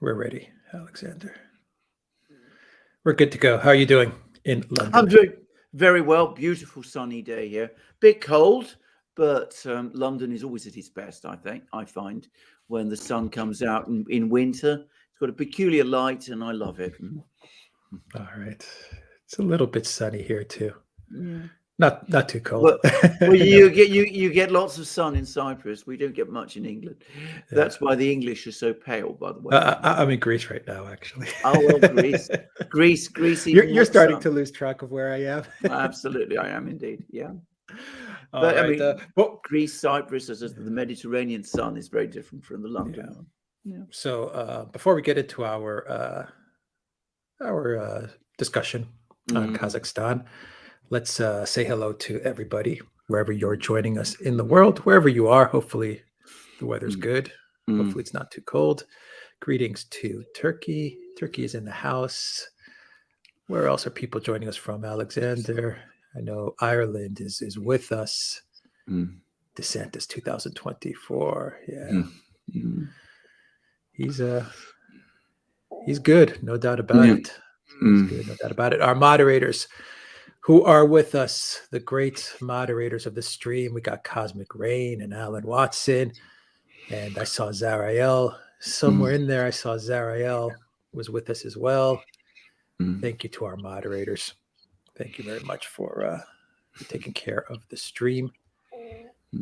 We're ready, Alexander. We're good to go. How are you doing in London? I'm doing very well. Beautiful sunny day here. Bit cold, but London is always at its best, I think. I find when the sun comes out in winter, it's got a peculiar light, and I love it. All right. It's a little bit sunny here too. Yeah. Not too cold. Well, you get lots of sun in Cyprus. We don't get much in England. Yeah. That's why the English are so pale, by the way. I'm in Greece right now, actually. Oh well, Greece. You're starting to lose track of where I am. Absolutely, I am indeed. Yeah. But right, I mean, Greece, Cyprus, as the Mediterranean sun is very different from the London one. Yeah. So before we get into our discussion on Kazakhstan, let's say hello to everybody wherever you're joining us in the world, wherever you are. Hopefully the weather's good. Hopefully it's not too cold. Greetings to Turkey. Turkey is in the house. Where else are people joining us from? Alexander. I know Ireland is with us. DeSantis 2024. Yeah. He's good, no doubt about it. He's good, no doubt about it. Our moderators who are with us, the great moderators of the stream. We got Cosmic Rain and Alan Watson. And I saw Zarael somewhere in there. I saw Zarael was with us as well. Thank you to our moderators. Thank you very much for taking care of the stream.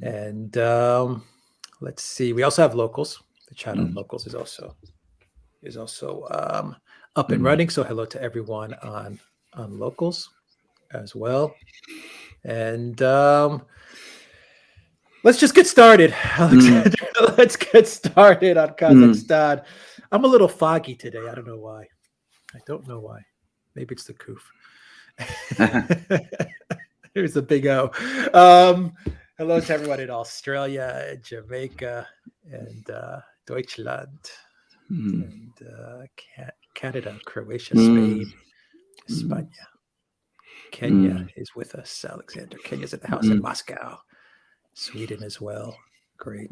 And let's see. We also have locals. The chat on locals is also up and running. So hello to everyone on locals as well. And let's just get started, Alexander. Let's get started on Kazakhstan. I'm a little foggy today. I don't know why. Maybe it's the coof. Here's the big O. Hello to everyone in Australia, Jamaica, and Deutschland, and Canada, Croatia, Spain, España. Kenya is with us, Alexander. Kenya's at the house in Moscow. Sweden as well. Great.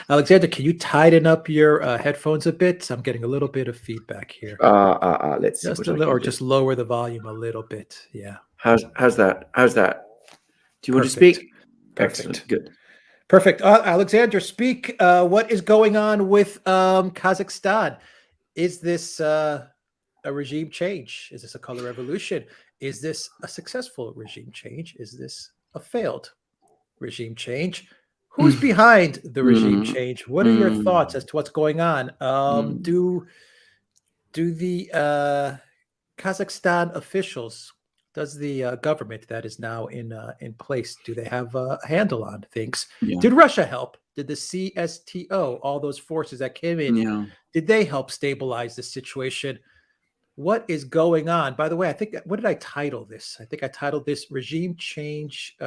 Alexander, can you tighten up your headphones a bit? I'm getting a little bit of feedback here. Let's just a little, or just lower the volume a little bit. Yeah. How's that? Do you want to speak? Perfect. Excellent. Good. Perfect. Alexander, speak. What is going on with Kazakhstan? Is this a regime change? Is this a color revolution? Is this a successful regime change? Is this a failed regime change? Who's behind the regime change? What are your thoughts as to what's going on? Do the Kazakhstan officials, does the government that is now in place, do they have a handle on things? Yeah. Did Russia help? Did the CSTO, all those forces that came in, did they help stabilize the situation? What is going on? By the way, what did I title this? I think I titled this Regime Change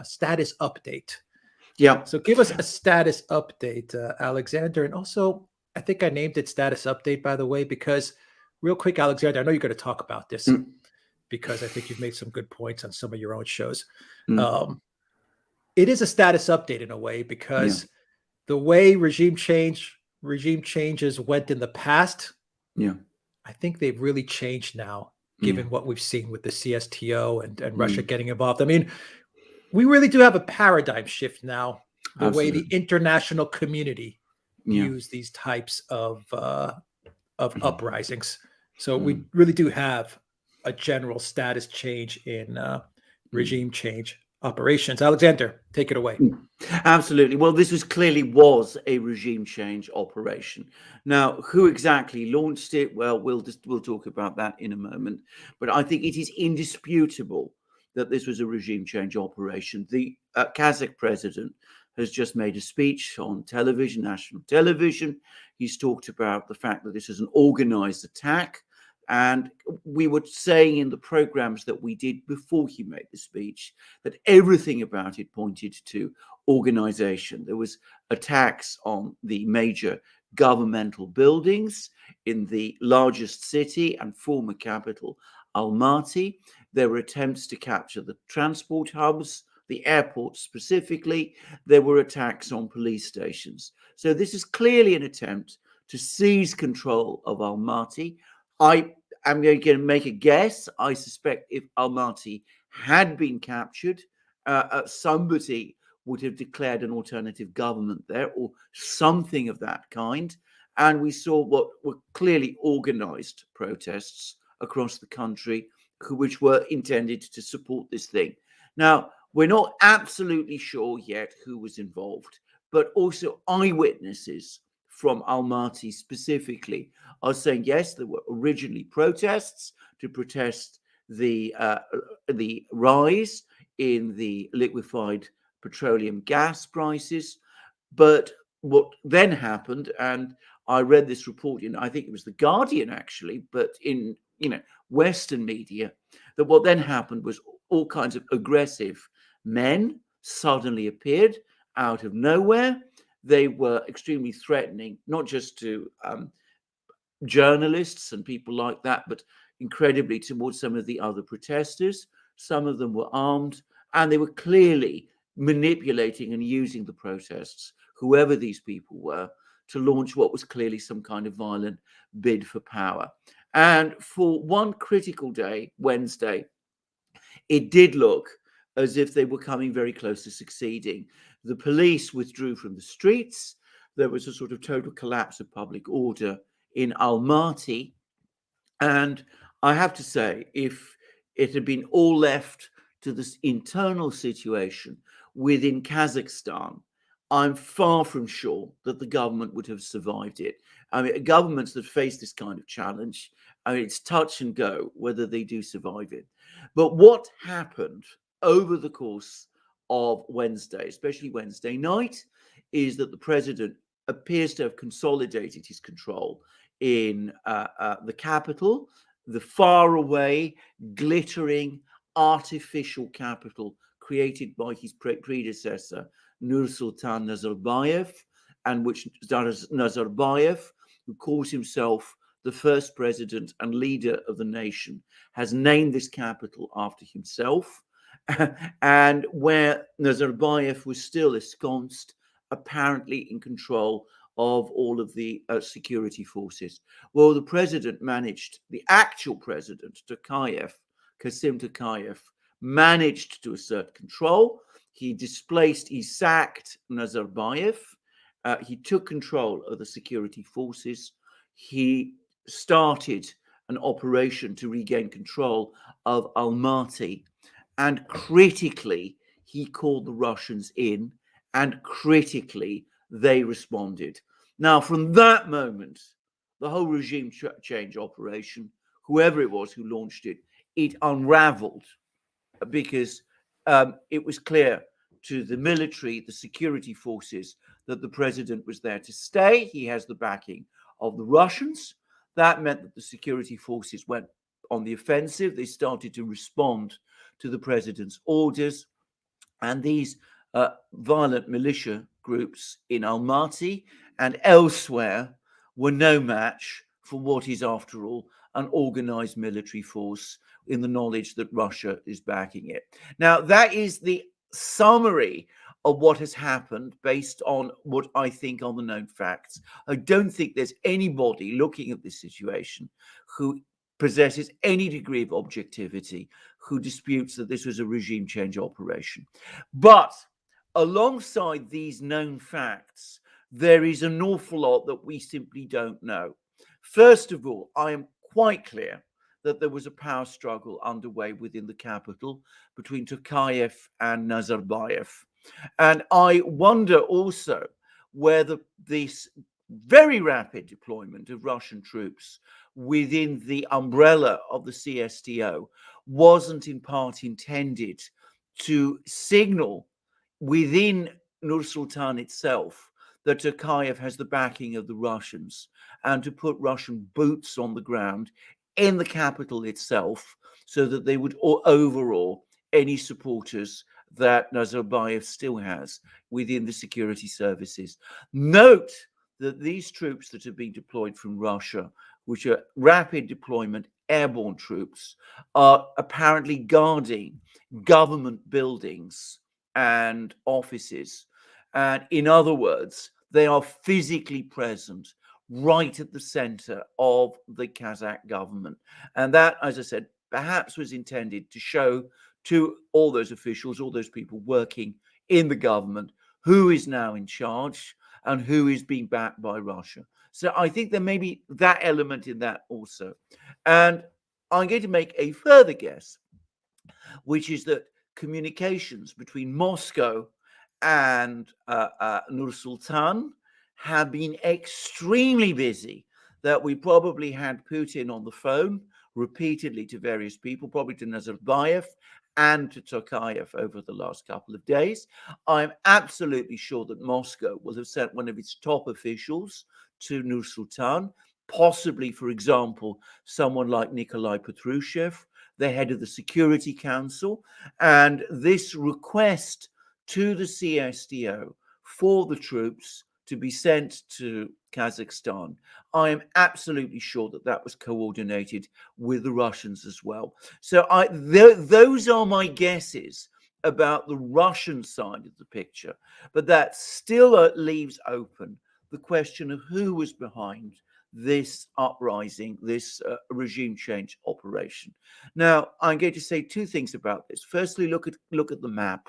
Status Update. Yeah. So give us a status update, Alexander. And also, I think I named it Status Update, by the way, because real quick, Alexander, I know you're going to talk about this because I think you've made some good points on some of your own shows. It is a status update in a way because the way regime changes went in the past, I think they've really changed now, given what we've seen with the CSTO and Russia getting involved. I mean, we really do have a paradigm shift now, the way the international community views these types of uprisings. So we really do have a general status change in regime change operations. Alexander, take it away. Absolutely. Well, this was a regime change operation. Now, who exactly launched it? Well, we'll talk about that in a moment. But I think it is indisputable that this was a regime change operation. The Kazakh president has just made a speech on television, national television. He's talked about the fact that this is an organized attack. And we were saying in the programs that we did before he made the speech that everything about it pointed to organization. There was attacks on the major governmental buildings in the largest city and former capital, Almaty. There were attempts to capture the transport hubs, the airport specifically. There were attacks on police stations. So this is clearly an attempt to seize control of Almaty. I am going to make a guess. I suspect if Almaty had been captured, somebody would have declared an alternative government there or something of that kind. And we saw what were clearly organized protests across the country, which were intended to support this thing. Now, we're not absolutely sure yet who was involved, but also eyewitnesses from Almaty specifically are saying, yes, there were originally protests to protest the rise in the liquefied petroleum gas prices. But what then happened, and I read this report in, I think it was The Guardian actually, but in Western media, that what then happened was all kinds of aggressive men suddenly appeared out of nowhere. They were extremely threatening, not just to journalists and people like that, but incredibly towards some of the other protesters. Some of them were armed, and they were clearly manipulating and using the protests, whoever these people were, to launch what was clearly some kind of violent bid for power. And for one critical day, Wednesday, it did look as if they were coming very close to succeeding. The police withdrew from the streets. There was a sort of total collapse of public order in Almaty. And I have to say, if it had been all left to this internal situation within Kazakhstan, I'm far from sure that the government would have survived it. I mean, governments that face this kind of challenge, I mean, it's touch and go whether they do survive it. But what happened over the course of Wednesday, especially Wednesday night, is that the president appears to have consolidated his control in the capital, the faraway, glittering, artificial capital created by his predecessor, Nursultan Nazarbayev, and which Nazarbayev, who calls himself the first president and leader of the nation, has named this capital after himself, and where Nazarbayev was still ensconced, apparently in control of all of the security forces. Well, the actual president, Kasim Tokayev, managed to assert control. He sacked Nazarbayev. He took control of the security forces. He started an operation to regain control of Almaty. And critically, he called the Russians in, and critically, they responded. Now, from that moment, the whole regime change operation, whoever it was who launched it, it unraveled because it was clear to the military, the security forces, that the president was there to stay. He has the backing of the Russians. That meant that the security forces went on the offensive. They started to respond to the president's orders. And these violent militia groups in Almaty and elsewhere were no match for what is, after all, an organized military force, in the knowledge that Russia is backing it. Now, that is the summary of what has happened based on what I think are the known facts. I don't think there's anybody looking at this situation who possesses any degree of objectivity who disputes that this was a regime change operation. But alongside these known facts, there is an awful lot that we simply don't know. First of all, I am quite clear that there was a power struggle underway within the capital between Tokayev and Nazarbayev. And I wonder also whether this very rapid deployment of Russian troops within the umbrella of the CSTO wasn't in part intended to signal within Nur-Sultan itself that Tokayev has the backing of the Russians, and to put Russian boots on the ground in the capital itself so that they would overawe any supporters that Nazarbayev still has within the security services. Note that these troops that have been deployed from Russia, which are rapid deployment airborne troops, are apparently guarding government buildings and offices. And in other words, they are physically present right at the center of the Kazakh government. And that, as I said, perhaps was intended to show to all those officials, all those people working in the government, who is now in charge and who is being backed by Russia. So I think there may be that element in that also. And I'm going to make a further guess, which is that communications between Moscow and Nur-Sultan have been extremely busy, that we probably had Putin on the phone repeatedly to various people, probably to Nazarbayev and to Tokayev over the last couple of days. I'm absolutely sure that Moscow will have sent one of its top officials to Nur-Sultan, possibly, for example, someone like Nikolai Patrushev, the head of the Security Council. And this request to the CSTO for the troops to be sent to Kazakhstan, I am absolutely sure that that was coordinated with the Russians as well. So those are my guesses about the Russian side of the picture. But that still leaves open the question of who was behind this uprising, this regime change operation. Now, I'm going to say two things about this. Firstly, look at the map.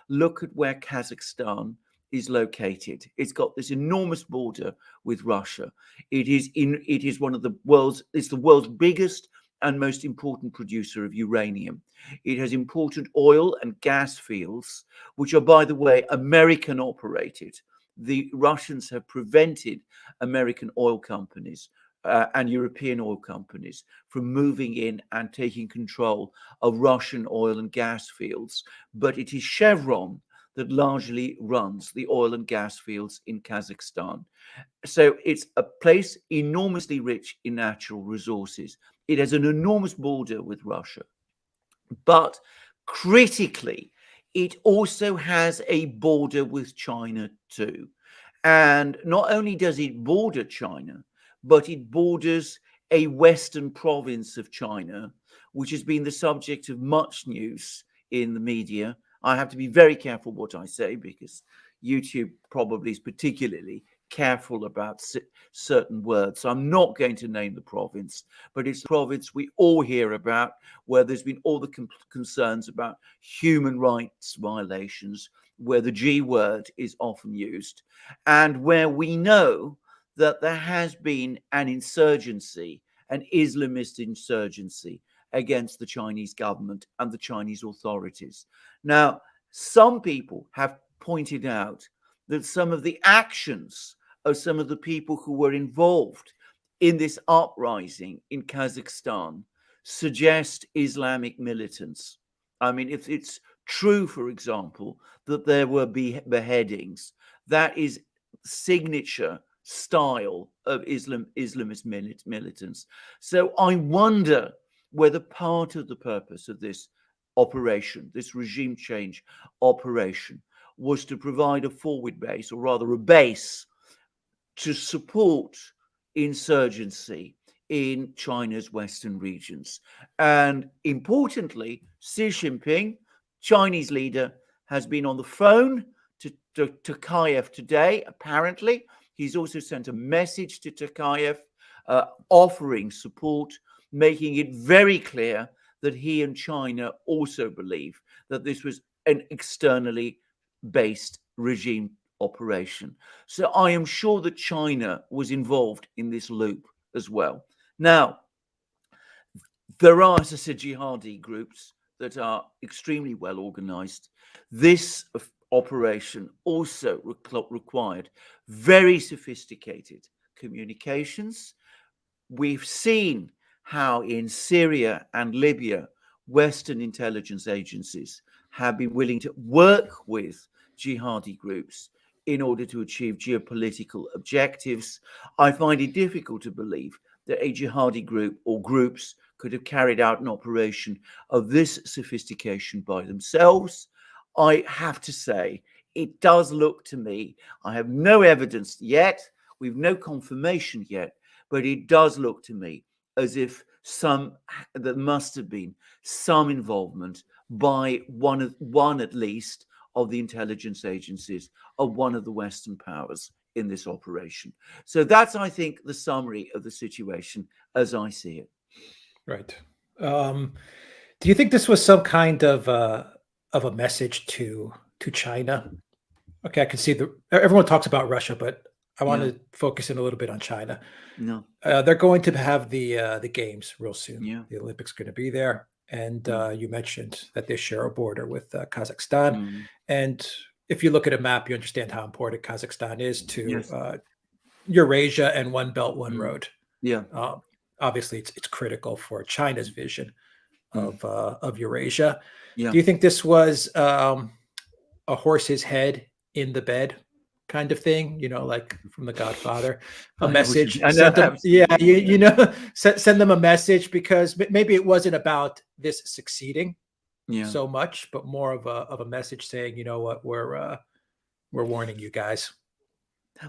Look at where Kazakhstan is located. It's got this enormous border with Russia. It is one of the world's biggest and most important producer of uranium. It has important oil and gas fields, which are, by the way, American operated. The Russians have prevented American oil companies and European oil companies from moving in and taking control of Russian oil and gas fields. But it is Chevron that largely runs the oil and gas fields in Kazakhstan. So it's a place enormously rich in natural resources. It has an enormous border with Russia. But critically, it also has a border with China too. And not only does it border China, but it borders a western province of China, which has been the subject of much news in the media. I have to be very careful what I say because YouTube probably is particularly careful about certain words. So I'm not going to name the province, but it's the province we all hear about, where there's been all the concerns about human rights violations, where the G word is often used, and where we know that there has been an insurgency, an Islamist insurgency against the Chinese government and the Chinese authorities. Now, some people have pointed out that some of the actions of some of the people who were involved in this uprising in Kazakhstan suggest Islamic militants. I mean, if it's true, for example, that there were beheadings, that is signature style of Islamist militants. So I wonder whether part of the purpose of this operation, this regime change operation, was to provide a forward base, or rather a base, to support insurgency in China's western regions. And importantly, Xi Jinping, Chinese leader, has been on the phone to Tokayev today, apparently. He's also sent a message to Tokayev offering support, making it very clear that he and China also believe that this was an externally based regime operation. So I am sure that China was involved in this loop as well. Now, there are, as I said, jihadi groups that are extremely well organized. This operation also required very sophisticated communications. We've seen how in Syria and Libya, Western intelligence agencies have been willing to work with jihadi groups in order to achieve geopolitical objectives. I find it difficult to believe that a jihadi group or groups could have carried out an operation of this sophistication by themselves. I have to say, it does look to me, I have no evidence yet, we've no confirmation yet, but it does look to me as if there must have been some involvement by one at least of the intelligence agencies of one of the Western powers in this operation. So that's, I think, the summary of the situation as I see it. Right. Do you think this was some kind of a message to China? Okay, I can see everyone talks about Russia, but I want to focus in a little bit on China. No. They're going to have the games real soon. Yeah. The Olympics are going to be there, and you mentioned that they share a border with Kazakhstan. And if you look at a map, you understand how important Kazakhstan is to Eurasia and One Belt, One Road. Yeah. Obviously, it's critical for China's vision of Eurasia. Yeah. Do you think this was a horse's head in the bed kind of thing, like from The Godfather, a message? Send them a message, because maybe it wasn't about this succeeding so much, but more of a message saying, you know what, we're warning you guys.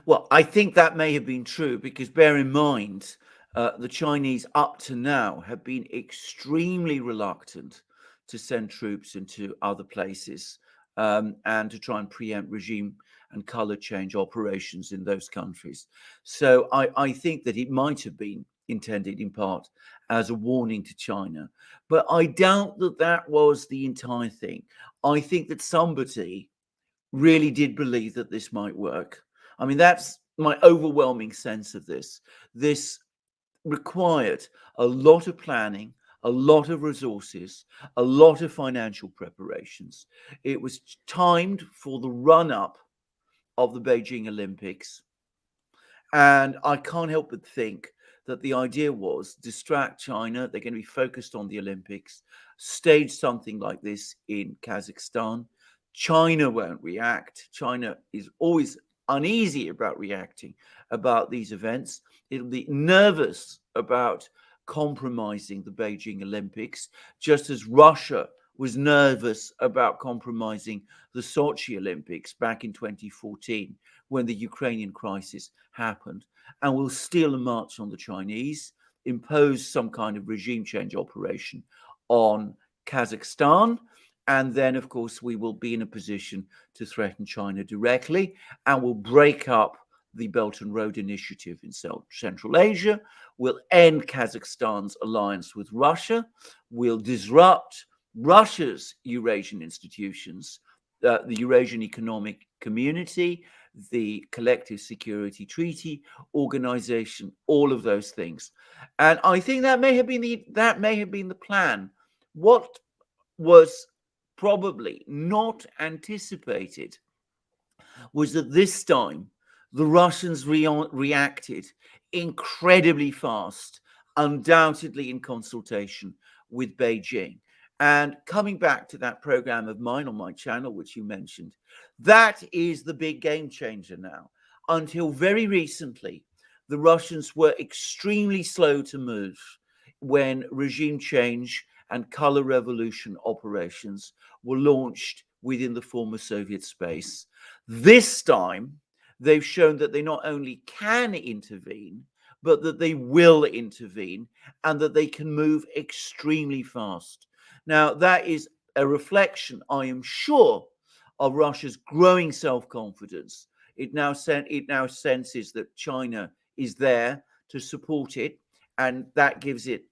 Well, I think that may have been true, because bear in mind, the Chinese up to now have been extremely reluctant to send troops into other places and to try and preempt regime and color change operations in those countries. So I think that it might have been intended in part as a warning to China, but I doubt that that was the entire thing. I think that somebody really did believe that this might work. I mean, that's my overwhelming sense of this. This required a lot of planning, a lot of resources, a lot of financial preparations. It was timed for the run-up of the Beijing Olympics. And I can't help but think that the idea was distract China. They're going to be focused on the Olympics, stage something like this in Kazakhstan. China won't react. China is always uneasy about reacting about these events. It'll be nervous about compromising the Beijing Olympics, just as Russia was nervous about compromising the Sochi Olympics back in 2014 when the Ukrainian crisis happened, and will steal a march on the Chinese, impose some kind of regime change operation on Kazakhstan, and then, of course, we will be in a position to threaten China directly, and will break up the Belt and Road Initiative in Central Asia, will end Kazakhstan's alliance with Russia, will disrupt Russia's Eurasian institutions, the Eurasian Economic Community, the Collective Security Treaty Organization, all of those things. And I think that may have been the plan. What was probably not anticipated was that this time the Russians reacted incredibly fast, undoubtedly in consultation with Beijing. And coming back to that program of mine on my channel, which you mentioned, that is the big game changer now. Until very recently, the Russians were extremely slow to move when regime change and color revolution operations were launched within the former Soviet space. This time, they've shown that they not only can intervene, but that they will intervene, and that they can move extremely fast. Now, that is a reflection, I am sure, of Russia's growing self-confidence. It now senses that China is there to support it, and that gives it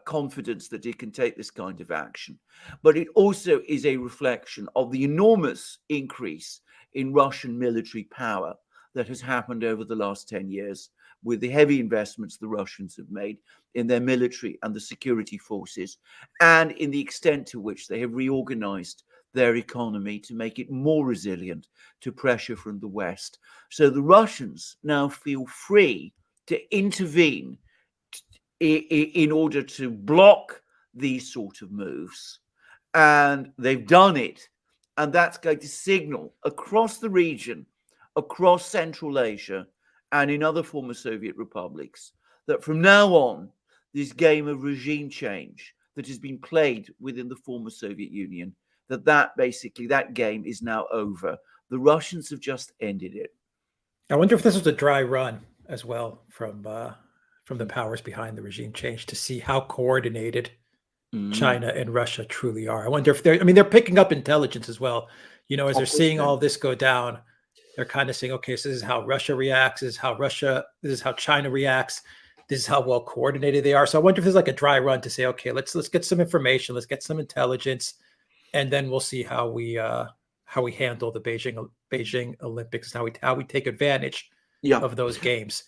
confidence that it can take this kind of action. But it also is a reflection of the enormous increase in Russian military power that has happened over the last 10 years, with the heavy investments the Russians have made in their military and the security forces, and in the extent to which they have reorganized their economy to make it more resilient to pressure from the West. So the Russians now feel free to intervene in order to block these sort of moves. And they've done it. And that's going to signal across the region, across Central Asia, and in other former Soviet republics, that from now on, this game of regime change that has been played within the former Soviet Union, that game is now over. The Russians have just ended it. I wonder if this was a dry run as well from the powers behind the regime change, to see how coordinated China and Russia truly are. I wonder if they're picking up intelligence as well, as they're seeing all this go down. they're kind of saying, okay, so this is how Russia reacts, this is how China reacts, this is how well coordinated they are. So I wonder if there's like a dry run to say, okay, let's get some information, let's get some intelligence, and then we'll see how we handle the Beijing Olympics, how we take advantage of those games.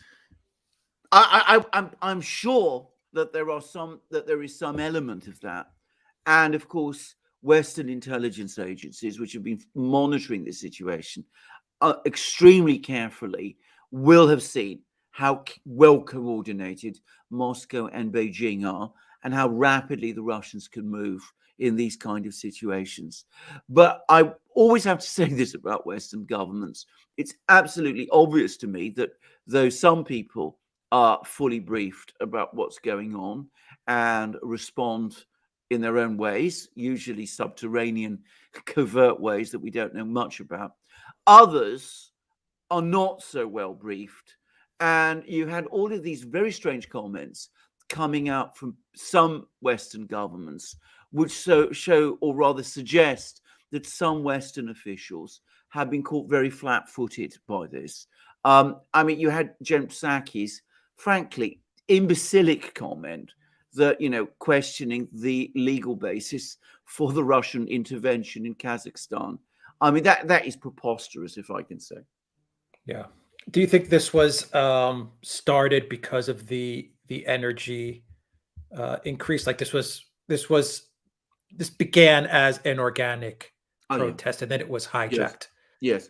I'm sure that there is some element of that, and of course, Western intelligence agencies, which have been monitoring this situation extremely carefully, will have seen how well coordinated Moscow and Beijing are, and how rapidly the Russians can move in these kind of situations. But I always have to say this about Western governments. It's absolutely obvious to me that though some people are fully briefed about what's going on and respond in their own ways, usually subterranean, covert ways that we don't know much about, others are not so well briefed. And you had all of these very strange comments coming out from some Western governments, which show or rather suggest that some Western officials have been caught very flat-footed by this. I mean, you had Jen Psaki's, frankly, imbecilic comment that, questioning the legal basis for the Russian intervention in Kazakhstan. I mean, that is preposterous, if I can say. Yeah. Do you think this was started because of the energy increase? Like this began as an organic protest, and then it was hijacked. Yes.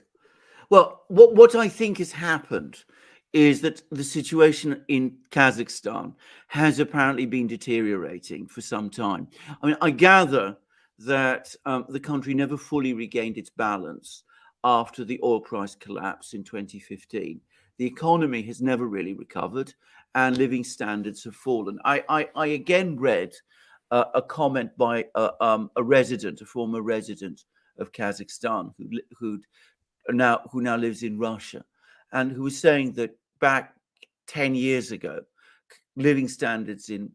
Well, what I think has happened is that the situation in Kazakhstan has apparently been deteriorating for some time. I mean, I gather that the country never fully regained its balance after the oil price collapse in 2015. The economy has never really recovered, and living standards have fallen. I again read a comment by a former resident of Kazakhstan who now lives in Russia, and who was saying that back 10 years ago, living standards in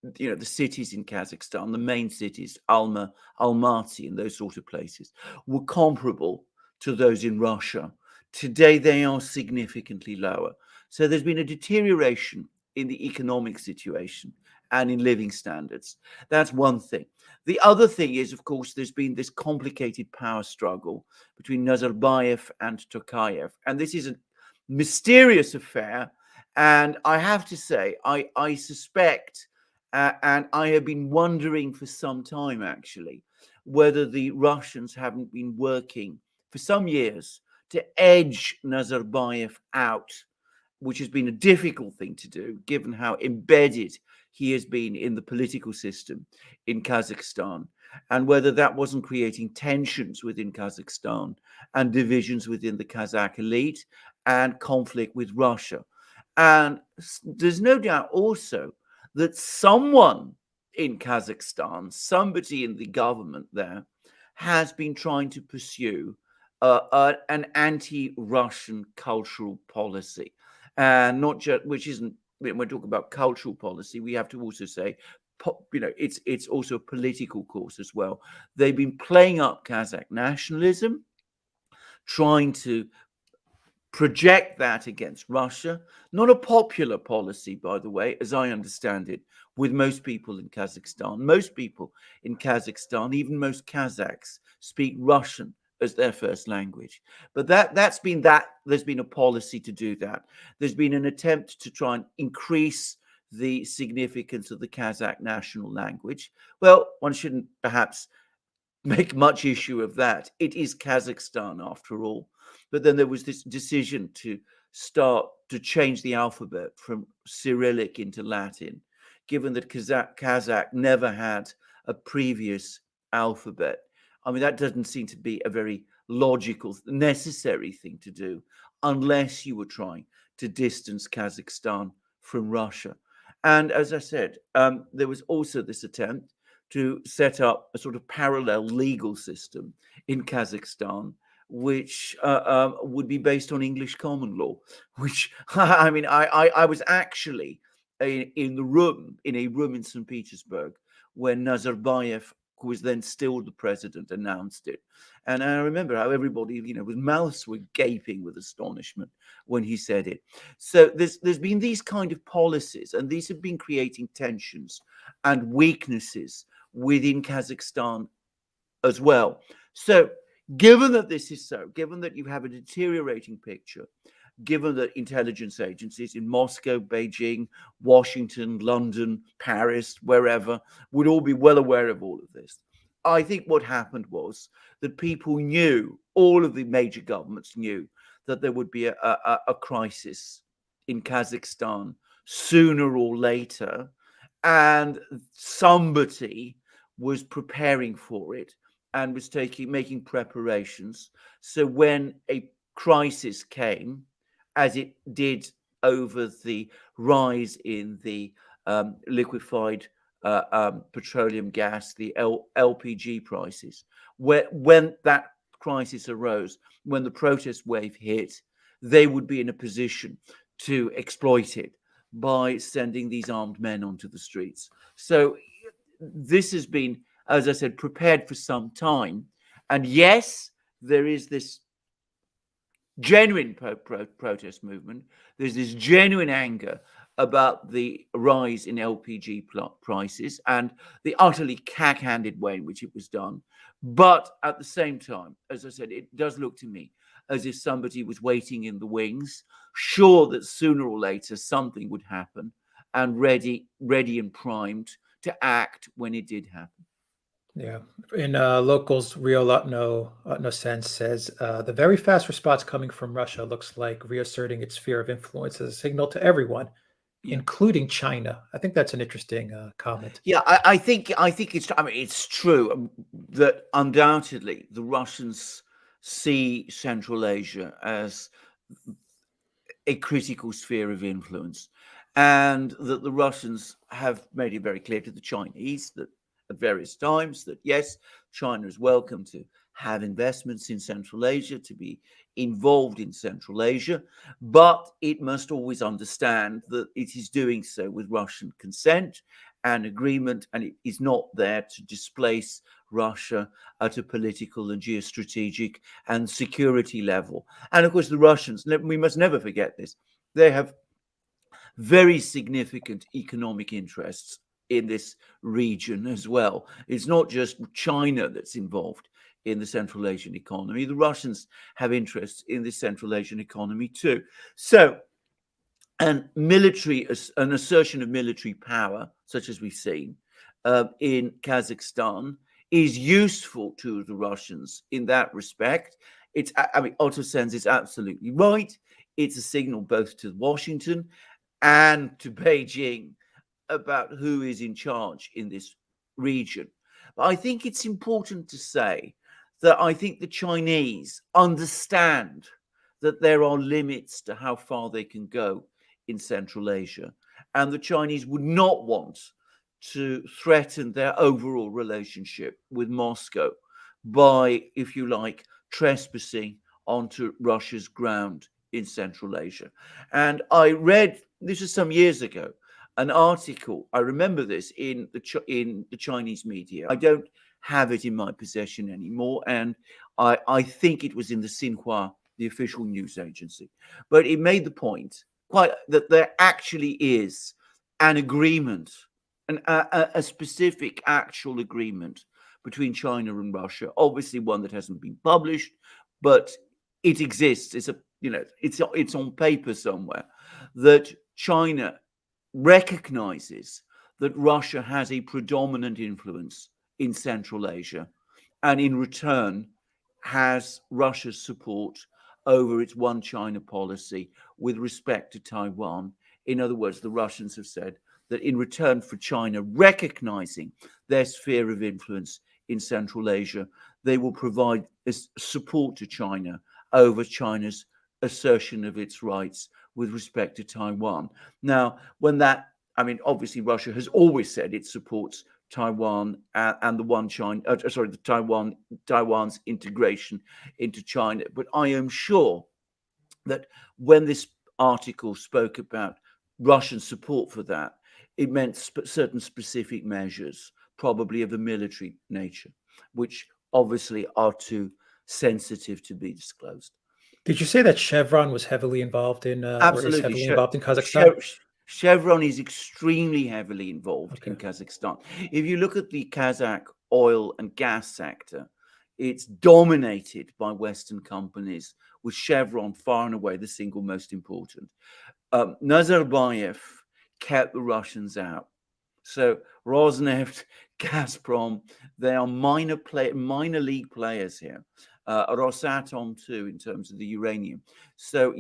the cities in Kazakhstan, the main cities, Almaty, and those sort of places, were comparable to those in Russia. Today, they are significantly lower. So there's been a deterioration in the economic situation and in living standards. That's one thing. The other thing is, of course, there's been this complicated power struggle between Nazarbayev and Tokayev. And this is a mysterious affair. And I have to say, I suspect, and I have been wondering for some time, actually, whether the Russians haven't been working for some years to edge Nazarbayev out, which has been a difficult thing to do, given how embedded he has been in the political system in Kazakhstan, and whether that wasn't creating tensions within Kazakhstan and divisions within the Kazakh elite and conflict with Russia. And there's no doubt also that someone in Kazakhstan, somebody in the government there, has been trying to pursue an anti-Russian cultural policy, and not just, which isn't, when we talk about cultural policy, we have to also say, it's also a political course as well. They've been playing up Kazakh nationalism, trying to project that against Russia. Not a popular policy, by the way, as I understand it, with most people in Kazakhstan. Most people in Kazakhstan, even most Kazakhs, speak Russian as their first language. But there's been a policy to do that. There's been an attempt to try and increase the significance of the Kazakh national language. Well, one shouldn't perhaps make much issue of that. It is Kazakhstan, after all. But then there was this decision to start to change the alphabet from Cyrillic into Latin, given that Kazakh never had a previous alphabet. I mean, that doesn't seem to be a very logical, necessary thing to do, unless you were trying to distance Kazakhstan from Russia. And as I said, there was also this attempt to set up a sort of parallel legal system in Kazakhstan, which would be based on English common law, which, I mean, I was actually in a room in St. Petersburg when Nazarbayev who was then still the president, announced it. And I remember how everybody, with mouths were gaping with astonishment when he said it. So there's been these kind of policies, and these have been creating tensions and weaknesses within Kazakhstan as well. So given that this is so, given that you have a deteriorating picture, given that intelligence agencies in Moscow, Beijing, Washington, London, Paris, wherever, would all be well aware of all of this, I think what happened was that people knew, all of the major governments knew, that there would be a crisis in Kazakhstan sooner or later, and somebody was preparing for it and was making preparations. So when a crisis came, as it did over the rise in the liquefied petroleum gas, the LPG prices, when that crisis arose, when the protest wave hit, they would be in a position to exploit it by sending these armed men onto the streets. So this has been, as I said, prepared for some time. And yes, there is this genuine protest movement. There's this genuine anger about the rise in LPG prices and the utterly cack-handed way in which it was done. But at the same time, as I said, it does look to me as if somebody was waiting in the wings, sure that sooner or later something would happen, and ready and primed to act when it did happen. Yeah. In locals, Rio Lutno Sense says the very fast response coming from Russia looks like reasserting its sphere of influence as a signal to everyone, including China. I think that's an interesting comment. Yeah, I think it's. I mean, it's true that undoubtedly the Russians see Central Asia as a critical sphere of influence, and that the Russians have made it very clear to the Chinese that at various times that yes, China is welcome to have investments in Central Asia, to be involved in Central Asia, but it must always understand that it is doing so with Russian consent and agreement, and it is not there to displace Russia at a political and geostrategic and security level. And of course, the Russians, we must never forget this, they have very significant economic interests in this region as well. It's not just China that's involved in the Central Asian economy. The Russians have interests in the Central Asian economy too. So, an assertion of military power, such as we've seen in Kazakhstan, is useful to the Russians in that respect. Otto Sens is absolutely right. It's a signal both to Washington and to Beijing about who is in charge in this region. But I think it's important to say that I think the Chinese understand that there are limits to how far they can go in Central Asia. And the Chinese would not want to threaten their overall relationship with Moscow by, if you like, trespassing onto Russia's ground in Central Asia. And I read, this was some years ago, an article, I remember this in the Chinese media. I don't have it in my possession anymore, and I think it was in the Xinhua, the official news agency. But it made the point that there actually is an agreement, a specific actual agreement between China and Russia. Obviously, one that hasn't been published, but it exists. It's on paper somewhere that China recognizes that Russia has a predominant influence in Central Asia, and in return has Russia's support over its one China policy with respect to Taiwan. In other words, the Russians have said that in return for China recognizing their sphere of influence in Central Asia, they will provide support to China over China's assertion of its rights with respect to Taiwan. Now, obviously Russia has always said it supports Taiwan and the one China, Taiwan's integration into China. But I am sure that when this article spoke about Russian support for that, it meant certain specific measures probably of a military nature, which obviously are too sensitive to be disclosed. Did you say that Chevron was heavily involved in, or is Absolutely. heavily involved in Kazakhstan? Chevron is extremely heavily involved in Okay. Kazakhstan. If you look at the Kazakh oil and gas sector, it's dominated by Western companies, with Chevron far and away the single most important. Nazarbayev kept the Russians out. So Rosneft, Gazprom, they are minor league players here. Rosatom too, in terms of the uranium. So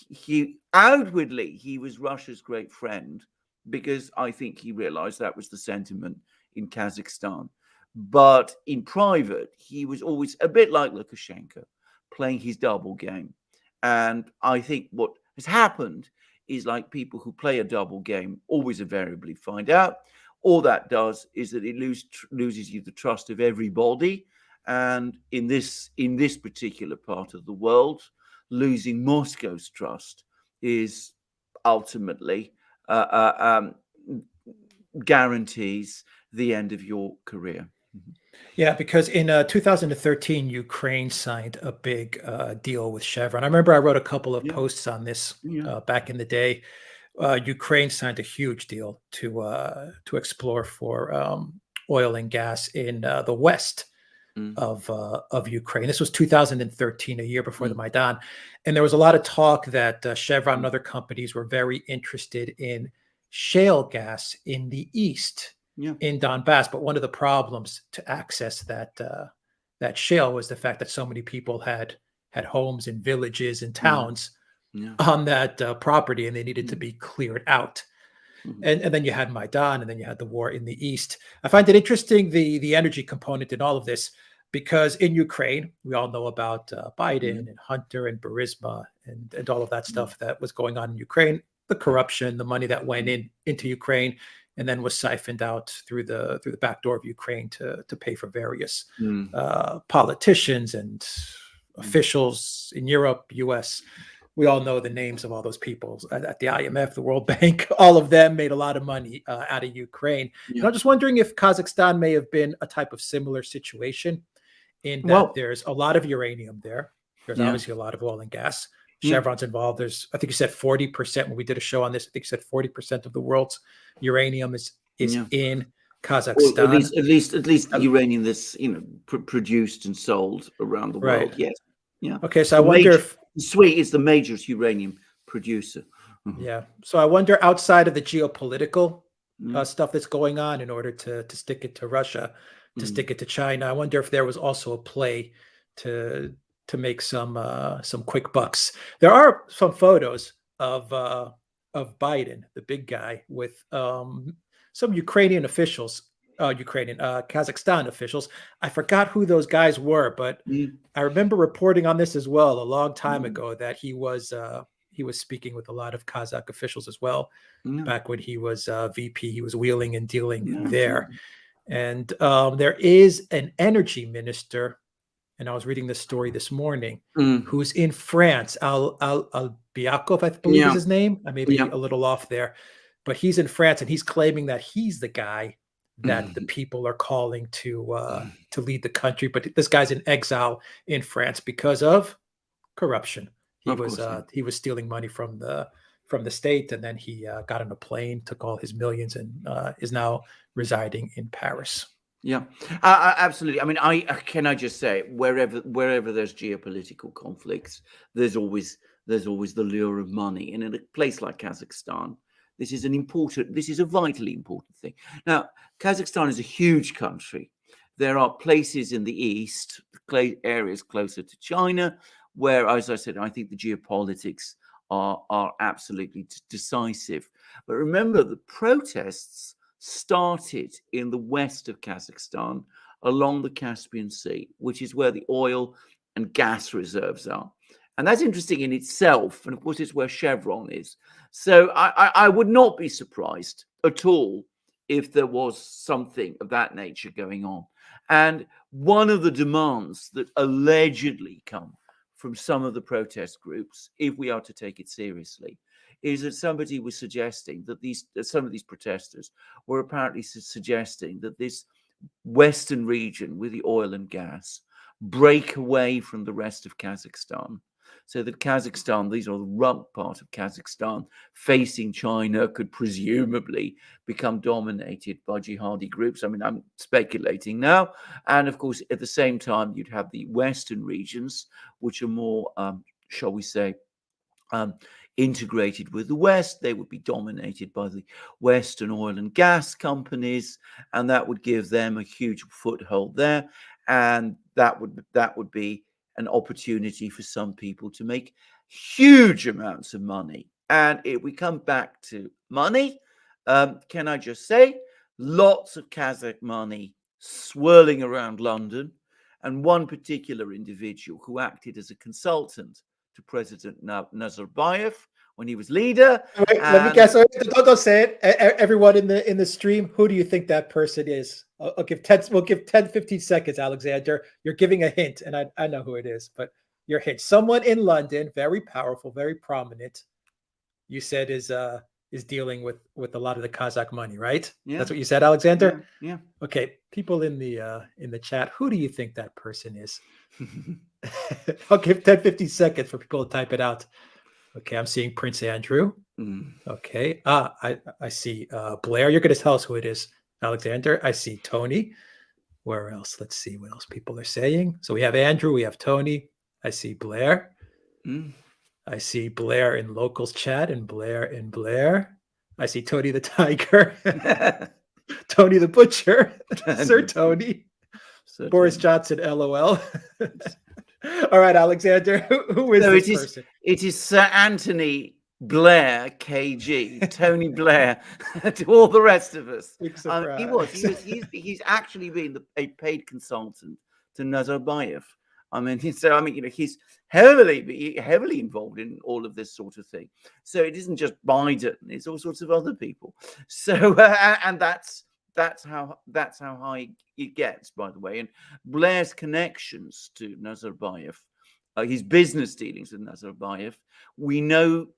he outwardly he was Russia's great friend, because I think he realized that was the sentiment in Kazakhstan. But in private, he was always a bit like Lukashenko, playing his double game. And I think what has happened is, like people who play a double game always invariably find out, all that does is that it loses you the trust of everybody. And in this particular part of the world, losing Moscow's trust is ultimately guarantees the end of your career. Yeah, because in 2013, Ukraine signed a big deal with Chevron. I remember I wrote a couple of posts on this back in the day. Ukraine signed a huge deal to explore for oil and gas in the west of Ukraine. This was 2013, a year before the Maidan, and there was a lot of talk that Chevron and other companies were very interested in shale gas in the east, in Donbass. But one of the problems to access that shale was the fact that so many people had homes and villages and towns on that property, and they needed to be cleared out. And then you had Maidan, and then you had the war in the east. I find it interesting, the energy component in all of this, because in Ukraine, we all know about Biden and Hunter and Burisma and all of that stuff that was going on in Ukraine, the corruption, the money that went into Ukraine and then was siphoned out through the back door of Ukraine to pay for various politicians and officials in Europe, US. We all know the names of all those people at the IMF, the World Bank. All of them made a lot of money out of Ukraine. And I'm just wondering if Kazakhstan may have been a type of similar situation, in that there's a lot of uranium there. There's obviously a lot of oil and gas. Chevron's involved. There's, I think you said 40%, when we did a show on this, I think you said 40% of the world's uranium is in Kazakhstan. Well, at least uranium that's produced and sold around the world. Right. Yes. Yeah. Okay, so I wonder if Sweden is the major uranium producer. Yeah. So I wonder, outside of the geopolitical stuff that's going on, in order to stick it to Russia, to stick it to China, I wonder if there was also a play to make some quick bucks. There are some photos of Biden, the big guy, with some Ukrainian officials, Kazakhstan officials. I forgot who those guys were, but I remember reporting on this as well a long time ago, that he was speaking with a lot of Kazakh officials as well. Back when he was VP, he was wheeling and dealing there. And there is an energy minister, and I was reading this story this morning, who's in France. Al-Biakov, I believe is his name. I may be a little off there, but he's in France, and he's claiming that he's the guy that the people are calling to lead the country. But this guy's in exile in France because of corruption. He was stealing money from the state, and then he got on a plane, took all his millions, and is now residing in Paris. Yeah, absolutely. I mean, I just say, wherever there's geopolitical conflicts, there's always the lure of money, and in a place like Kazakhstan, this is a vitally important thing. Now, Kazakhstan is a huge country. There are places in the east, areas closer to China, where, as I said, I think the geopolitics are absolutely decisive. But remember, the protests started in the west of Kazakhstan, along the Caspian Sea, which is where the oil and gas reserves are. And that's interesting in itself. And of course, it's where Chevron is. So I would not be surprised at all if there was something of that nature going on. And one of the demands that allegedly come from some of the protest groups, if we are to take it seriously, is that somebody was suggesting that some of these protesters were apparently suggesting that this western region with the oil and gas break away from the rest of Kazakhstan. So that Kazakhstan, these are the rump part of Kazakhstan, facing China, could presumably become dominated by jihadi groups. I mean, I'm speculating now. And of course, at the same time, you'd have the western regions, which are more, shall we say, integrated with the West. They would be dominated by the Western oil and gas companies, and that would give them a huge foothold there. And that would be an opportunity for some people to make huge amounts of money. And if we come back to money, can I just say, lots of Kazakh money swirling around London, and one particular individual who acted as a consultant to President Nazarbayev when he was leader. Wait, let me guess. Don't say it. Everyone in the stream, who do you think that person is? I'll give 10. We'll give 10, 15 seconds, Alexander. You're giving a hint, and I know who it is, but your hint. Someone in London, very powerful, very prominent. You said is dealing with a lot of the Kazakh money, right? Yeah. That's what you said, Alexander. Yeah. Okay, people in the chat, who do you think that person is? I'll give 10, 15 seconds for people to type it out. Okay, I'm seeing Prince Andrew. Okay, I see Blair. You're going to tell us who it is, Alexander. I see Tony. Where else? Let's see what else people are saying. So we have Andrew, we have Tony. I see Blair. I see Blair in locals chat and Blair. I see Tony the Tiger. Tony the Butcher. Sir Tony. Boris Johnson, LOL. All right, Alexander, who is this person? It is Sir Anthony Blair, KG, Tony Blair, to all the rest of us. He's actually been a paid consultant to Nazarbayev. He's heavily involved in all of this sort of thing. So it isn't just Biden; it's all sorts of other people. So and that's how high it gets, by the way. And Blair's connections to Nazarbayev, his business dealings with Nazarbayev, we know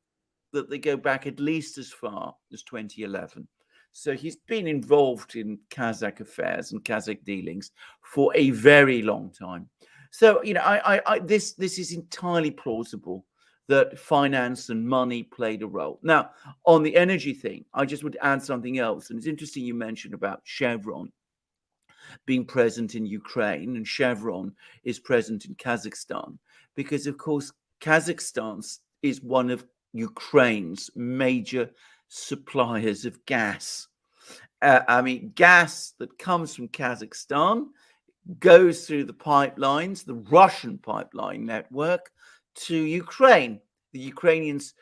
that they go back at least as far as 2011. So he's been involved in Kazakh affairs and Kazakh dealings for a very long time. So, this is entirely plausible that finance and money played a role. Now, on the energy thing, I just would add something else. And it's interesting you mentioned about Chevron being present in Ukraine, and Chevron is present in Kazakhstan, because, of course, Kazakhstan is one of Ukraine's major suppliers of gas. Gas that comes from Kazakhstan goes through the pipelines, the Russian pipeline network, to Ukraine. The Ukrainians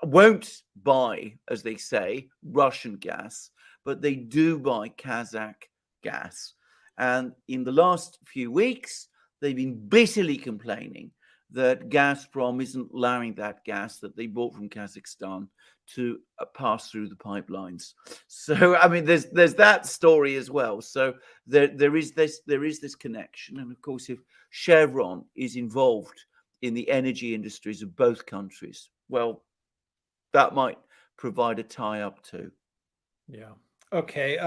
won't buy, as they say, Russian gas, but they do buy Kazakh gas. And in the last few weeks, they've been bitterly complaining that Gazprom isn't allowing that gas that they bought from Kazakhstan to pass through the pipelines. So, there's that story as well. So there is this connection. And of course, if Chevron is involved in the energy industries of both countries, well, that might provide a tie-up too. Yeah. Okay.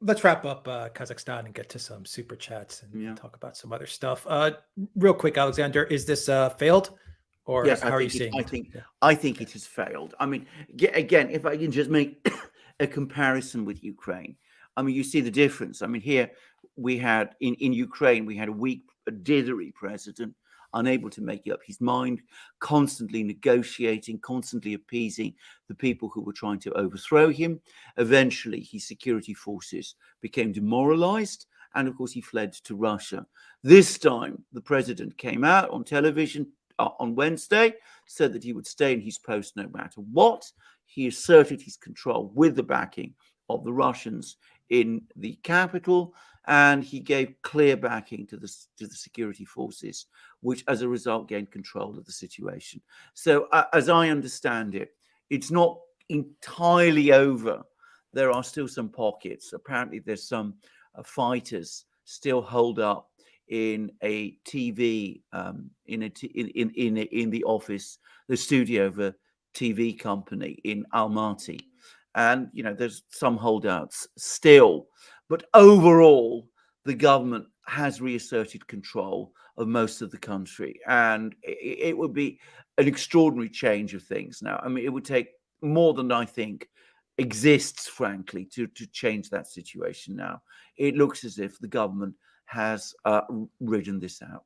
Let's wrap up Kazakhstan and get to some super chats and talk about some other stuff. Real quick, Alexander, is this failed? Or yes, how are you seeing it? I think it has failed. Again, if I can just make a comparison with Ukraine, you see the difference. Here we had in Ukraine, we had a weak, dithery president, unable to make up his mind, constantly negotiating, constantly appeasing the people who were trying to overthrow him. Eventually, his security forces became demoralized, and of course, he fled to Russia. This time, the president came out on television on Wednesday, said that he would stay in his post no matter what. He asserted his control with the backing of the Russians in the capital, and he gave clear backing to the security forces, which as a result gained control of the situation. So as I understand it, it's not entirely over. There are still some pockets. Apparently there's some fighters still holed up in a TV in the office, the studio of a TV company in Almaty. And, there's some holdouts still. But overall, the government has reasserted control of most of the country. And it would be an extraordinary change of things now. I mean, it would take more than I think exists, frankly, to change that situation now. It looks as if the government has ridden this out.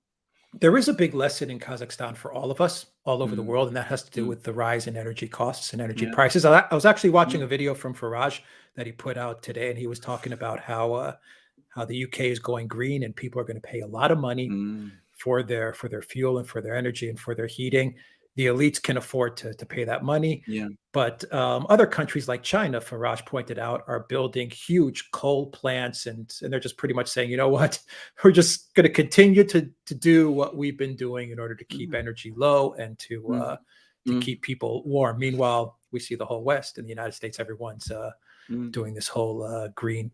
There is a big lesson in Kazakhstan for all of us, all over the world, and that has to do with the rise in energy costs and energy prices. I was actually watching a video from Faraj that he put out today, and he was talking about how the UK is going green and people are going to pay a lot of money for their fuel and for their energy and for their heating. The elites can afford to pay that money. But other countries like China, Faraj pointed out, are building huge coal plants, and they're just pretty much saying, you know what, we're just going to continue to do what we've been doing in order to keep energy low and to keep people warm. Meanwhile, we see the whole West in the United States, everyone's doing this whole green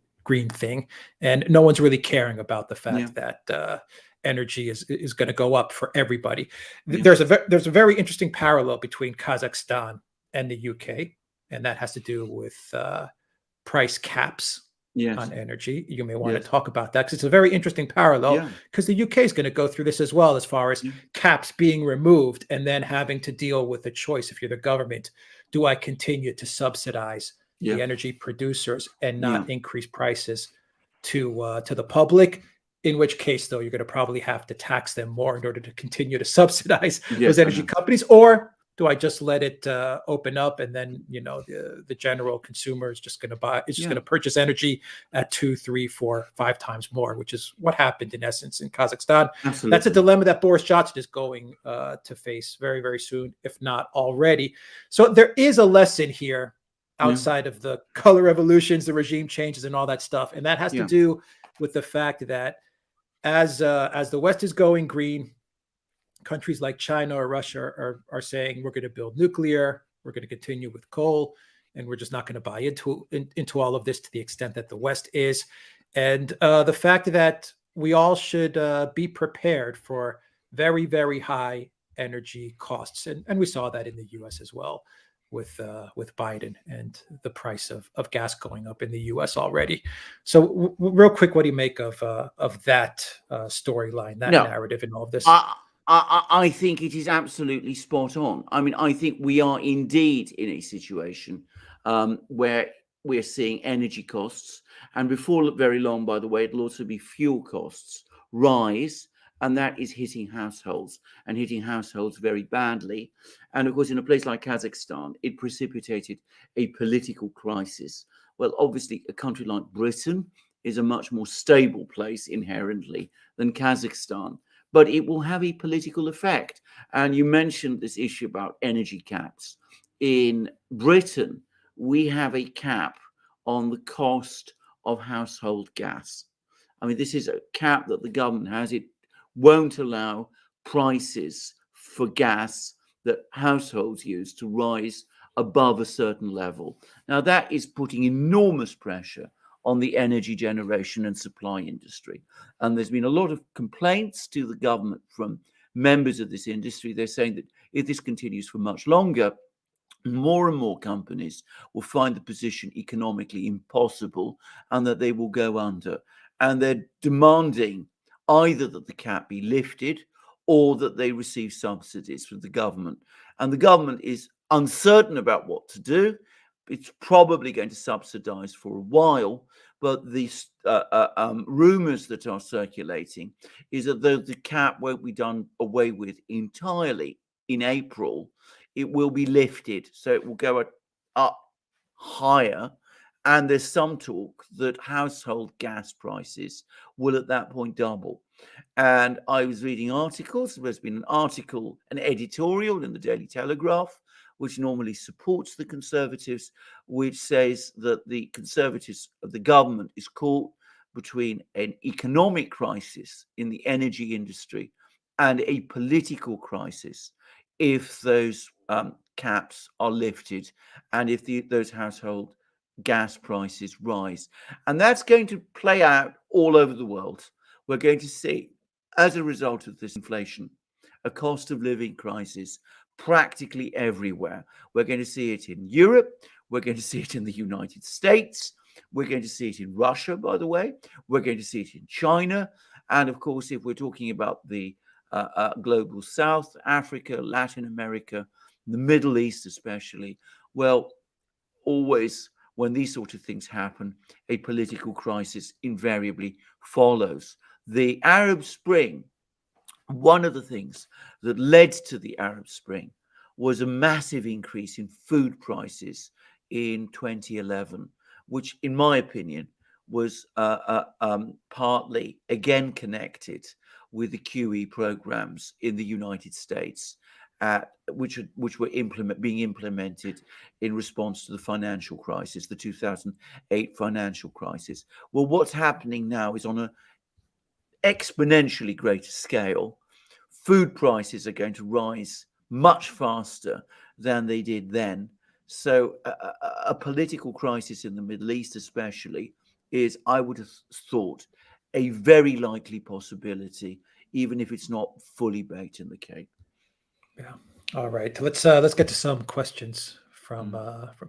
thing, and no one's really caring about the fact that energy is going to go up for everybody. There's a very interesting parallel between Kazakhstan and the UK, and that has to do with price caps on energy. You may want to talk about that because it's a very interesting parallel, because the UK is going to go through this as well, as far as caps being removed and then having to deal with the choice. If you're the government, do I continue to subsidize the energy producers and not increase prices to the public? In which case, though, you're going to probably have to tax them more in order to continue to subsidize those energy companies. Or do I just let it open up, and then the general consumer is just going to buy? It's just going to purchase energy at 2, 3, 4, 5 times more, which is what happened in essence in Kazakhstan. Absolutely. That's a dilemma that Boris Johnson is going to face very, very soon, if not already. So there is a lesson here outside of the color revolutions, the regime changes, and all that stuff, and that has to do with the fact that as the West is going green, countries like China or Russia are saying we're going to build nuclear, we're going to continue with coal, and we're just not going to buy into all of this to the extent that the West is. And the fact that we all should be prepared for very, very high energy costs, and we saw that in the U.S. as well, with Biden and the price of gas going up in the U.S. already. So real quick, what do you make of that storyline, that narrative and all of this? I think it is absolutely spot on. I mean, I think we are indeed in a situation where we're seeing energy costs, and before very long, by the way, it'll also be fuel costs rise, and that is hitting households very badly. And of course, in a place like Kazakhstan, it precipitated a political crisis. Well, obviously, a country like Britain is a much more stable place inherently than Kazakhstan, but it will have a political effect. And you mentioned this issue about energy caps. In Britain, we have a cap on the cost of household gas. I mean, this is a cap that the government has. It won't allow prices for gas that households use to rise above a certain level. Now, that is putting enormous pressure on the energy generation and supply industry. And there's been a lot of complaints to the government from members of this industry. They're saying that if this continues for much longer, more and more companies will find the position economically impossible and that they will go under. And they're demanding either that the cap be lifted or that they receive subsidies from the government. And the government is uncertain about what to do. It's probably going to subsidize for a while, but these rumors that are circulating is that though the cap won't be done away with entirely in April, it will be lifted. So it will go up higher. And there's some talk that household gas prices will at that point double. And I was reading articles. There's been an article, an editorial in the Daily Telegraph, which normally supports the Conservatives, which says that the Conservatives of the government is caught between an economic crisis in the energy industry and a political crisis if those caps are lifted and if those household gas prices rise. And that's going to play out all over the world. We're going to see, as a result of this inflation, a cost of living crisis, practically everywhere. We're going to see it in Europe. We're going to see it in the United States. We're going to see it in Russia, by the way. We're going to see it in China. And of course, if we're talking about the global South, Africa, Latin America, the Middle East especially, well, always when these sort of things happen, a political crisis invariably follows. The Arab Spring, one of the things that led to the Arab Spring was a massive increase in food prices in 2011, which, in my opinion, was partly again connected with the QE programs in the United States, which were being implemented in response to the financial crisis, the 2008 financial crisis. Well, what's happening now is on an exponentially greater scale. Food prices are going to rise much faster than they did then. So a political crisis in the Middle East especially is, I would have thought, a very likely possibility, even if it's not fully baked in the cake. Yeah. All right. Let's get to some questions from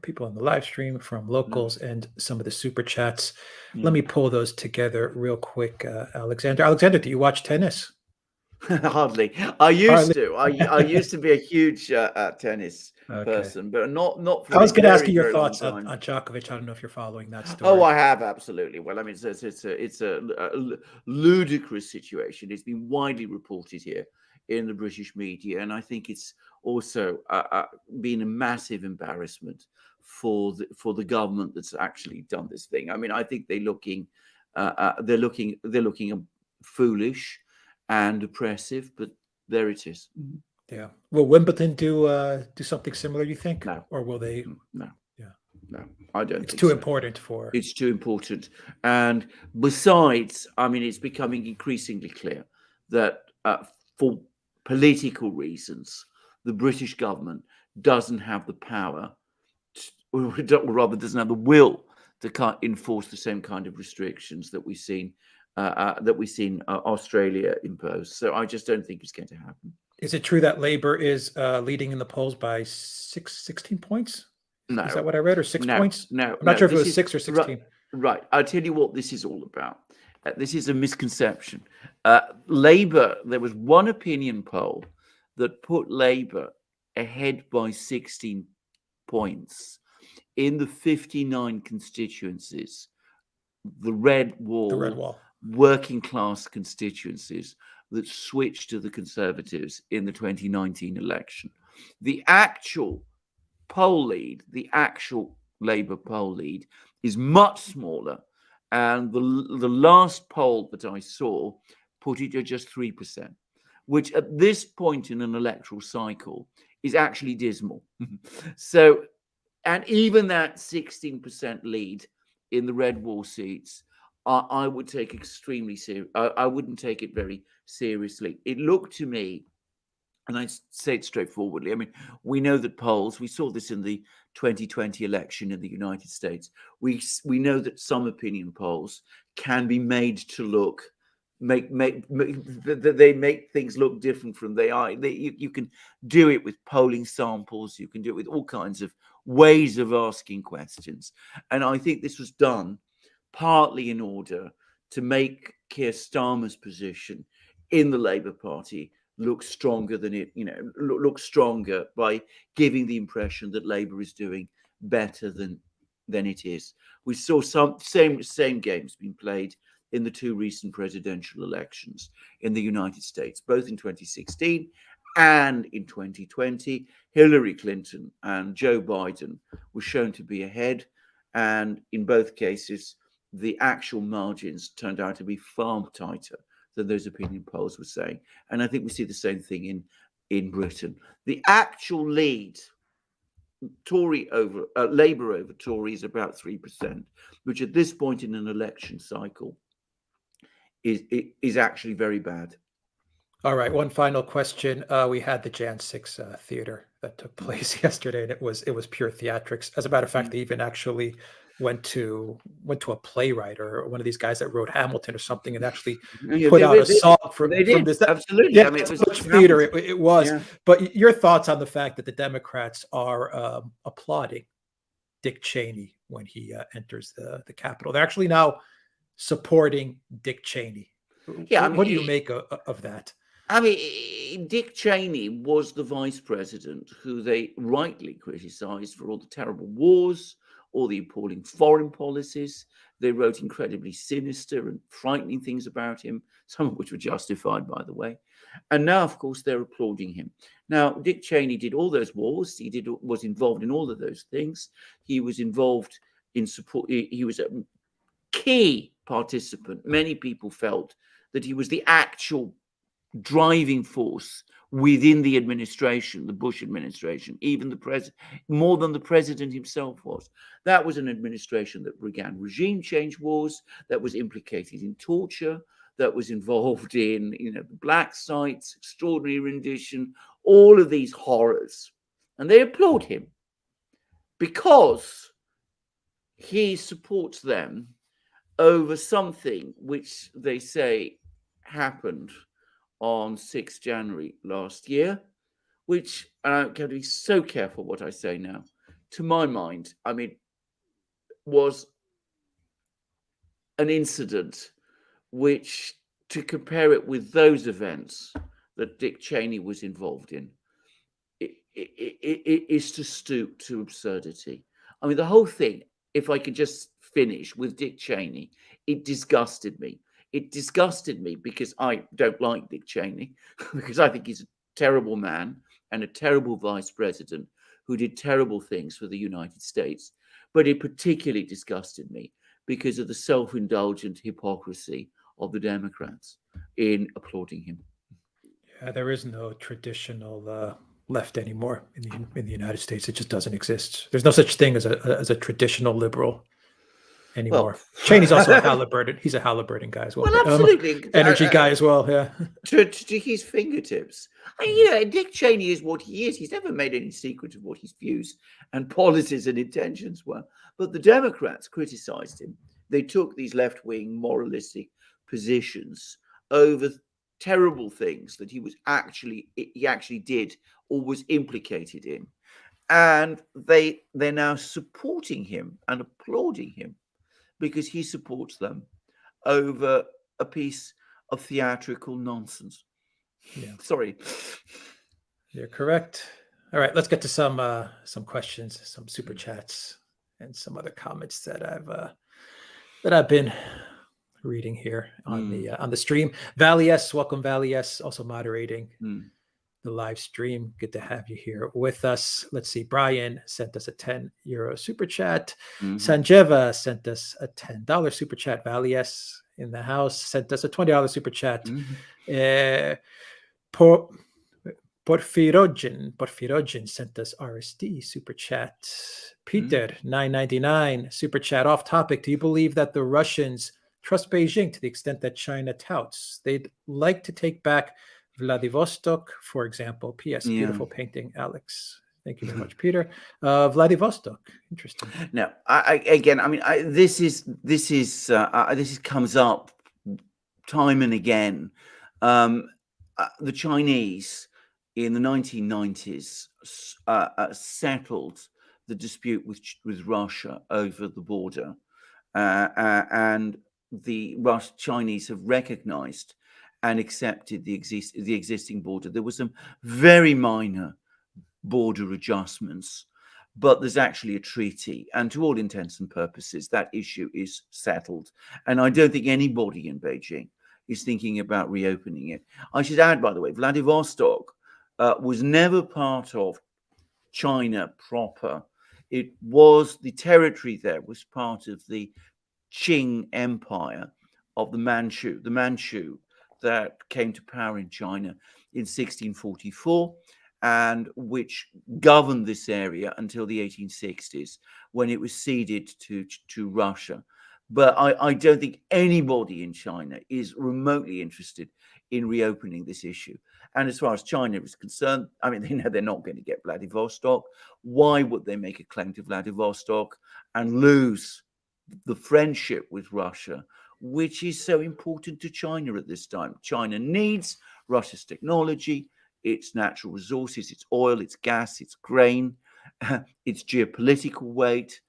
people on the live stream, from locals, and some of the super chats. Let me pull those together real quick, Alexander. Alexander, do you watch tennis? Hardly. I used to. I used to be a huge tennis person, but not for I was going to ask you your very thoughts long time. on Djokovic. I don't know if you're following that story. Oh, I have, absolutely. Well, I mean, it's a ludicrous situation. It's been widely reported here in the British media, and I think it's also been a massive embarrassment for the government that's actually done this thing. I mean, I think they're looking foolish and oppressive, but there it is. Yeah. Will Wimbledon do something similar, you think? No. Or will they? No. Yeah. No, I don't think it's too so. important for. It's too important. And besides, I mean, it's becoming increasingly clear that for political reasons, the British government doesn't have the power, or rather doesn't have the will to enforce the same kind of restrictions that we've seen Australia impose. So I just don't think it's going to happen. Is it true that Labour is leading in the polls by 16 points? No. Is that what I read, or 6 points? No. I'm not sure if it was 6 or 16. Right. I'll tell you what this is all about. This is a misconception. Labour, there was one opinion poll that put Labour ahead by 16 points in the 59 constituencies, the red wall, working class constituencies that switched to the Conservatives in the 2019 election. The actual poll lead, the actual Labour poll lead, is much smaller, and the last poll that I saw put it at just 3%, which at this point in an electoral cycle is actually dismal. So, and even that 16% lead in the red wall seats, I would take extremely serious. I wouldn't take it very seriously. It looked to me, and I say it straightforwardly, I mean, we know that polls, we saw this in the 2020 election in the United States. We know that some opinion polls can be made to look, they make things look different from they are. You can do it with polling samples. You can do it with all kinds of ways of asking questions. And I think this was done partly in order to make Keir Starmer's position in the Labour Party look stronger than it, look stronger by giving the impression that Labour is doing better than it is. We saw some same games being played in the two recent presidential elections in the United States, both in 2016 and in 2020. Hillary Clinton and Joe Biden were shown to be ahead, and in both cases, the actual margins turned out to be far tighter than those opinion polls were saying. And I think we see the same thing in Britain. The actual lead, Labour over Tory, is about 3%, which at this point in an election cycle is actually very bad. All right, one final question. We had the Jan 6 theater that took place yesterday, and it was pure theatrics. As a matter of fact, they even actually went to a playwright or one of these guys that wrote Hamilton or something and actually Yeah, put out a song they from did. this. Absolutely. Yeah, I mean, it that's was how much theater it was. Yeah. But your thoughts on the fact that the Democrats are applauding Dick Cheney when he enters the Capitol? They're actually now supporting Dick Cheney. Yeah, I mean, What do you make of that? I mean, Dick Cheney was the vice president who they rightly criticized for all the terrible wars, all the appalling foreign policies. They wrote incredibly sinister and frightening things about him, some of which were justified, by the way. And now, of course, they're applauding him. Now, Dick Cheney did all those wars. He was involved in all of those things. He was involved in support. He was a key participant. Many people felt that he was the actual driving force within the administration, the Bush administration, even the president, more than the president himself was. That was an administration that began regime change wars, that was implicated in torture, that was involved in, the black sites, extraordinary rendition, all of these horrors. And they applaud him because he supports them over something which they say happened on 6th January last year, which, and I'm going to be so careful what I say now, to my mind, I mean, was an incident which, to compare it with those events that Dick Cheney was involved in, it is to stoop to absurdity. I mean, the whole thing, if I could just finish with Dick Cheney, it disgusted me. It disgusted me because I don't like Dick Cheney, because I think he's a terrible man and a terrible vice president who did terrible things for the United States. But it particularly disgusted me because of the self-indulgent hypocrisy of the Democrats in applauding him. Yeah, there is no traditional left anymore in the United States. It just doesn't exist. There's no such thing as a traditional liberal anymore. Well, Cheney's also a Halliburton. He's a Halliburton guy as well. Well, absolutely. Energy guy as well, yeah. To his fingertips. And, Dick Cheney is what he is. He's never made any secret of what his views and policies and intentions were. But the Democrats criticized him. They took these left-wing moralistic positions over terrible things that he actually did or was implicated in. And they're now supporting him and applauding him because he supports them over a piece of theatrical nonsense. Yeah. Sorry. You're correct. All right, let's get to some questions, some super chats, and some other comments that I've been reading here on the stream. Valley S, welcome Valley S, also moderating the live stream. Good to have you here with us. Let's see. Brian sent us a €10 super chat. Sanjeva sent us a $10 super chat. Valley S in the house sent us a $20 super chat. Porfirogin sent us RSD super chat. Peter $9.99 super chat. Off topic. Do you believe that the Russians trust Beijing to the extent that China touts? They'd like to take back Vladivostok, for example. P.S. Beautiful painting, Alex. Thank you very much, Peter. Vladivostok. Interesting. No, this comes up time and again. The Chinese in the 1990s settled the dispute with Russia over the border, and the Chinese have recognized and accepted the existing border. There were some very minor border adjustments, but there's actually a treaty, and to all intents and purposes, that issue is settled. And I don't think anybody in Beijing is thinking about reopening it. I should add, by the way, Vladivostok was never part of China proper. It was, the territory there was part of the Qing Empire of the Manchu that came to power in China in 1644, and which governed this area until the 1860s, when it was ceded to Russia. But I don't think anybody in China is remotely interested in reopening this issue. And as far as China is concerned, I mean, they know they're not going to get Vladivostok. Why would they make a claim to Vladivostok and lose the friendship with Russia, which is so important to China at this time. China needs Russia's technology, its natural resources, its oil, its gas, its grain, its geopolitical weight.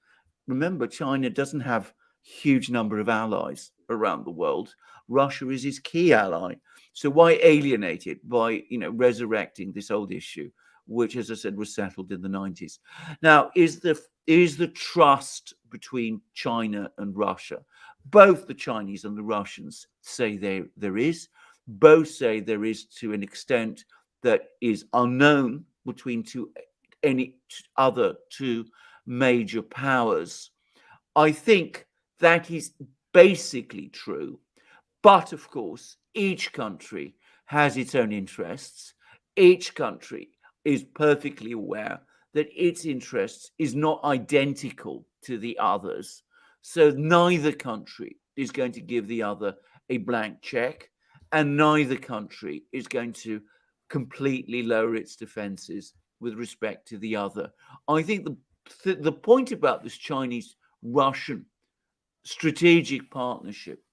Remember, China doesn't have a huge number of allies around the world. Russia is his key ally. So why alienate it by, resurrecting this old issue, which, as I said, was settled in the 90s? Now, is the trust between China and Russia? Both the Chinese and the Russians say there is. Both say there is to an extent that is unknown between any other two major powers. I think that is basically true. But of course, each country has its own interests. Each country is perfectly aware that its interests is not identical to the others. So neither country is going to give the other a blank check, and neither country is going to completely lower its defenses with respect to the other. I think the point about this Chinese-Russian strategic partnership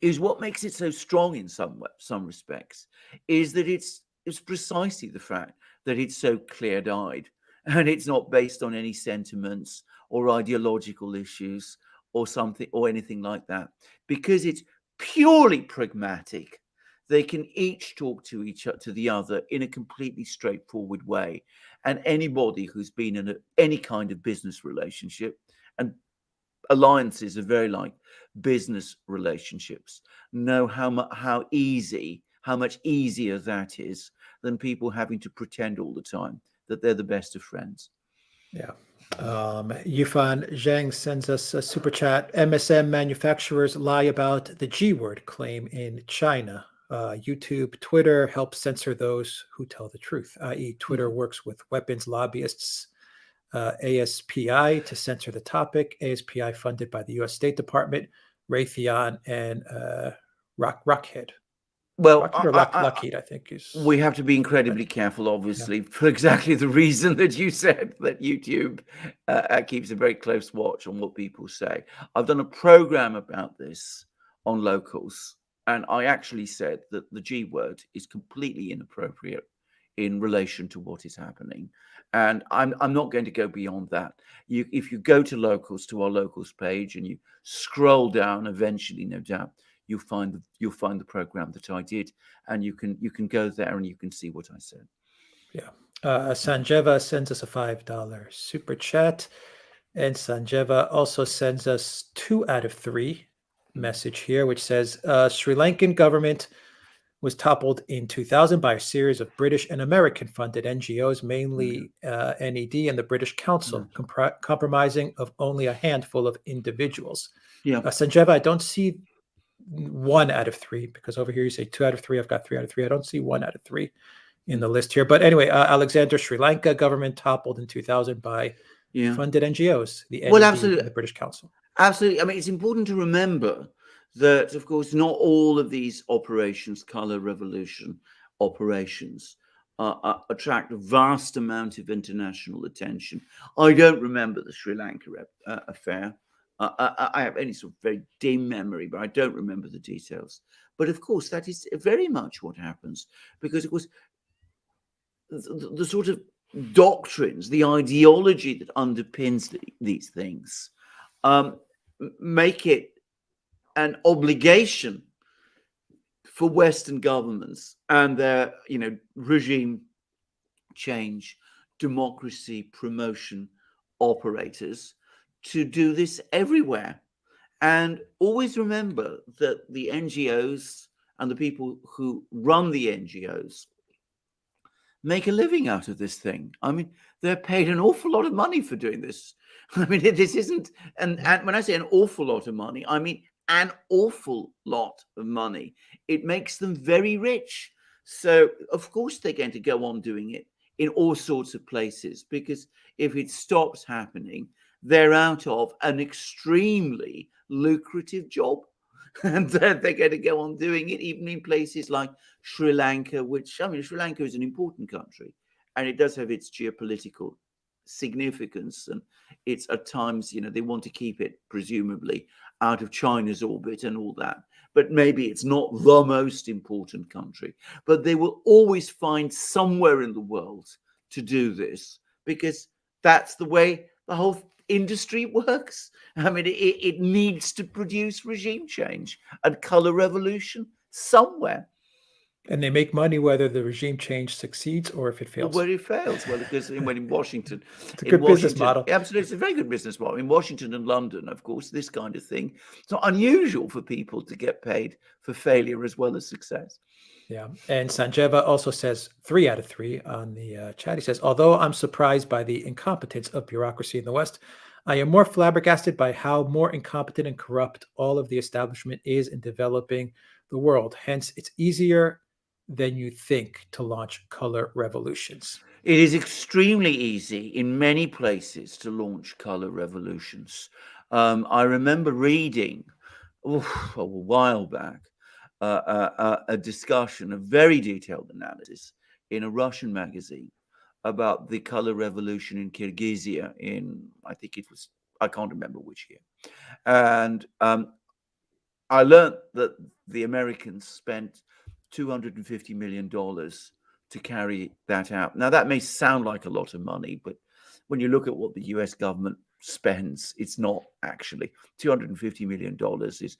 is what makes it so strong in some respects, is that it's precisely the fact that it's so clear-eyed, and it's not based on any sentiments or ideological issues or something or anything like that, because it's purely pragmatic. They can each talk to the other in a completely straightforward way, and anybody who's been in any kind of business relationship, and alliances are very like business relationships, know how much easier that is than people having to pretend all the time that they're the best of friends. Yeah. Yufan Zhang sends us a super chat. MSM manufacturers lie about the G word claim in China. YouTube, Twitter helps censor those who tell the truth, i.e. Twitter works with weapons lobbyists, ASPI to censor the topic. ASPI funded by the U.S. State Department, Raytheon, and Rockhead. Well, Lockheed, I think is. We have to be incredibly careful, obviously, for exactly the reason that you said, that YouTube keeps a very close watch on what people say. I've done a program about this on Locals, and I actually said that the G word is completely inappropriate in relation to what is happening. And I'm not going to go beyond that. If you go to Locals, to our Locals page, and you scroll down, eventually, no doubt, you'll find the program that I did, and you can go there and you can see what I said. Yeah. Sanjeva sends us a $5 super chat, and Sanjeva also sends us 2 out of 3 message here, which says Sri Lankan government was toppled in 2000 by a series of British and American funded NGOs, mainly NED and the British Council, compromising of only a handful of individuals. Yeah. Sanjeva, I don't see 1 out of 3, because over here you say 2 out of 3. I've got 3 out of 3. I don't see 1 out of 3 in the list here. But anyway, Alexander, Sri Lanka government toppled in 2000 by funded NGOs, the NED absolutely, and the British Council. Absolutely. I mean, it's important to remember that, of course, not all of these operations, color revolution operations, attract a vast amount of international attention. I don't remember the Sri Lanka affair. I have any sort of very dim memory, but I don't remember the details. But of course, that is very much what happens, because, of course, the sort of doctrines, the ideology that underpins these things, make it an obligation for Western governments and their, regime change, democracy promotion operators to do this everywhere. And always remember that the NGOs and the people who run the NGOs make a living out of this thing. I mean, they're paid an awful lot of money for doing this. I mean, this isn't, and when I say an awful lot of money, I mean an awful lot of money. It makes them very rich. So, of course, they're going to go on doing it in all sorts of places, because if it stops happening, they're out of an extremely lucrative job. And they're going to go on doing it even in places like Sri Lanka, which, I mean, Sri Lanka is an important country, and it does have its geopolitical significance, and it's at times, they want to keep it presumably out of China's orbit and all that. But maybe it's not the most important country. But they will always find somewhere in the world to do this, because that's the way the whole industry works. I mean, it needs to produce regime change and color revolution somewhere. And they make money whether the regime change succeeds or if it fails. Where it fails. Well, because when in Washington, it's a good business model. Absolutely, it's a very good business model. In Washington and London, of course, this kind of thing, it's not unusual for people to get paid for failure as well as success. Yeah. And Sanjeva also says 3 out of 3 on the chat. He says, although I'm surprised by the incompetence of bureaucracy in the West, I am more flabbergasted by how more incompetent and corrupt all of the establishment is in developing the world. Hence, it's easier than you think to launch color revolutions. It is extremely easy in many places to launch color revolutions. I remember reading a while back a discussion, a very detailed analysis in a Russian magazine about the color revolution in Kyrgyzia in, I can't remember which year. And I learned that the Americans spent $250 million to carry that out. Now, that may sound like a lot of money, but when you look at what the US government spends, it's not actually. $250 million is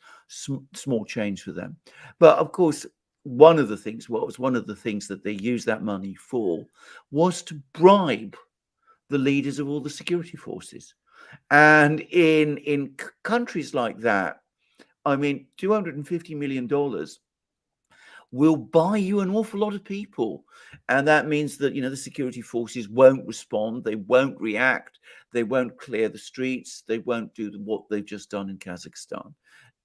small change for them. But of course, one of the things that they used that money for was to bribe the leaders of all the security forces. And in countries like that, I mean, $250 million will buy you an awful lot of people. And that means that, the security forces won't respond. They won't react. They won't clear the streets. They won't do what they've just done in Kazakhstan.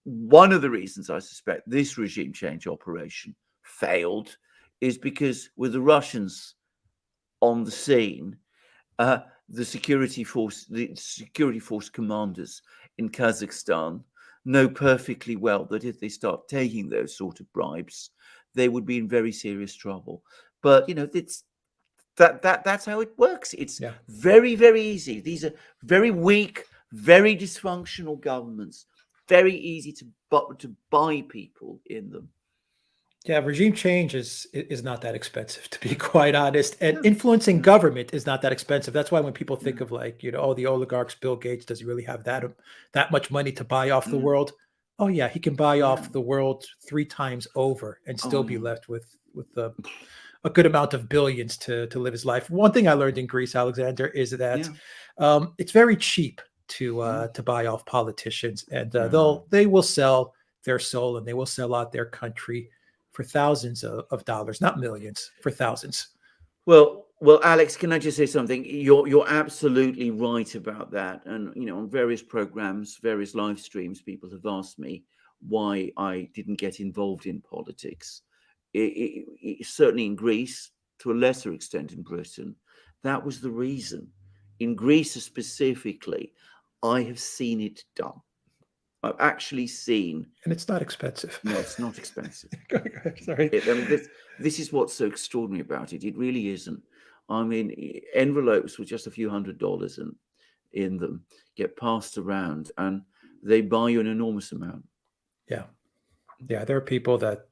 One of the reasons I suspect this regime change operation failed is because with the Russians on the scene, the security force commanders in Kazakhstan know perfectly well that if they start taking those sort of bribes, they would be in very serious trouble. But it's that's how it works. It's very, very easy. These are very weak, very dysfunctional governments. Very easy to buy people in them. Yeah, regime change is not that expensive, to be quite honest. And influencing government is not that expensive. That's why when people think of the oligarchs, Bill Gates, does he really have that much money to buy off the world? Oh yeah, he can buy off the world 3 times over and still be left with a good amount of billions to live his life. One thing I learned in Greece, Alexander, is that it's very cheap to buy off politicians, and they will sell their soul and they will sell out their country for thousands of dollars, not millions, for thousands. Well, Alex, can I just say something? You're absolutely right about that. And on various programs, various live streams, people have asked me why I didn't get involved in politics. Certainly in Greece, to a lesser extent in Britain, that was the reason. In Greece specifically, I have seen it done. I've actually seen, and it's not expensive. No, it's not expensive. Sorry. This is what's so extraordinary about it. It really isn't. I mean, envelopes with just a few $100s in them get passed around, and they buy you an enormous amount. Yeah, there are people that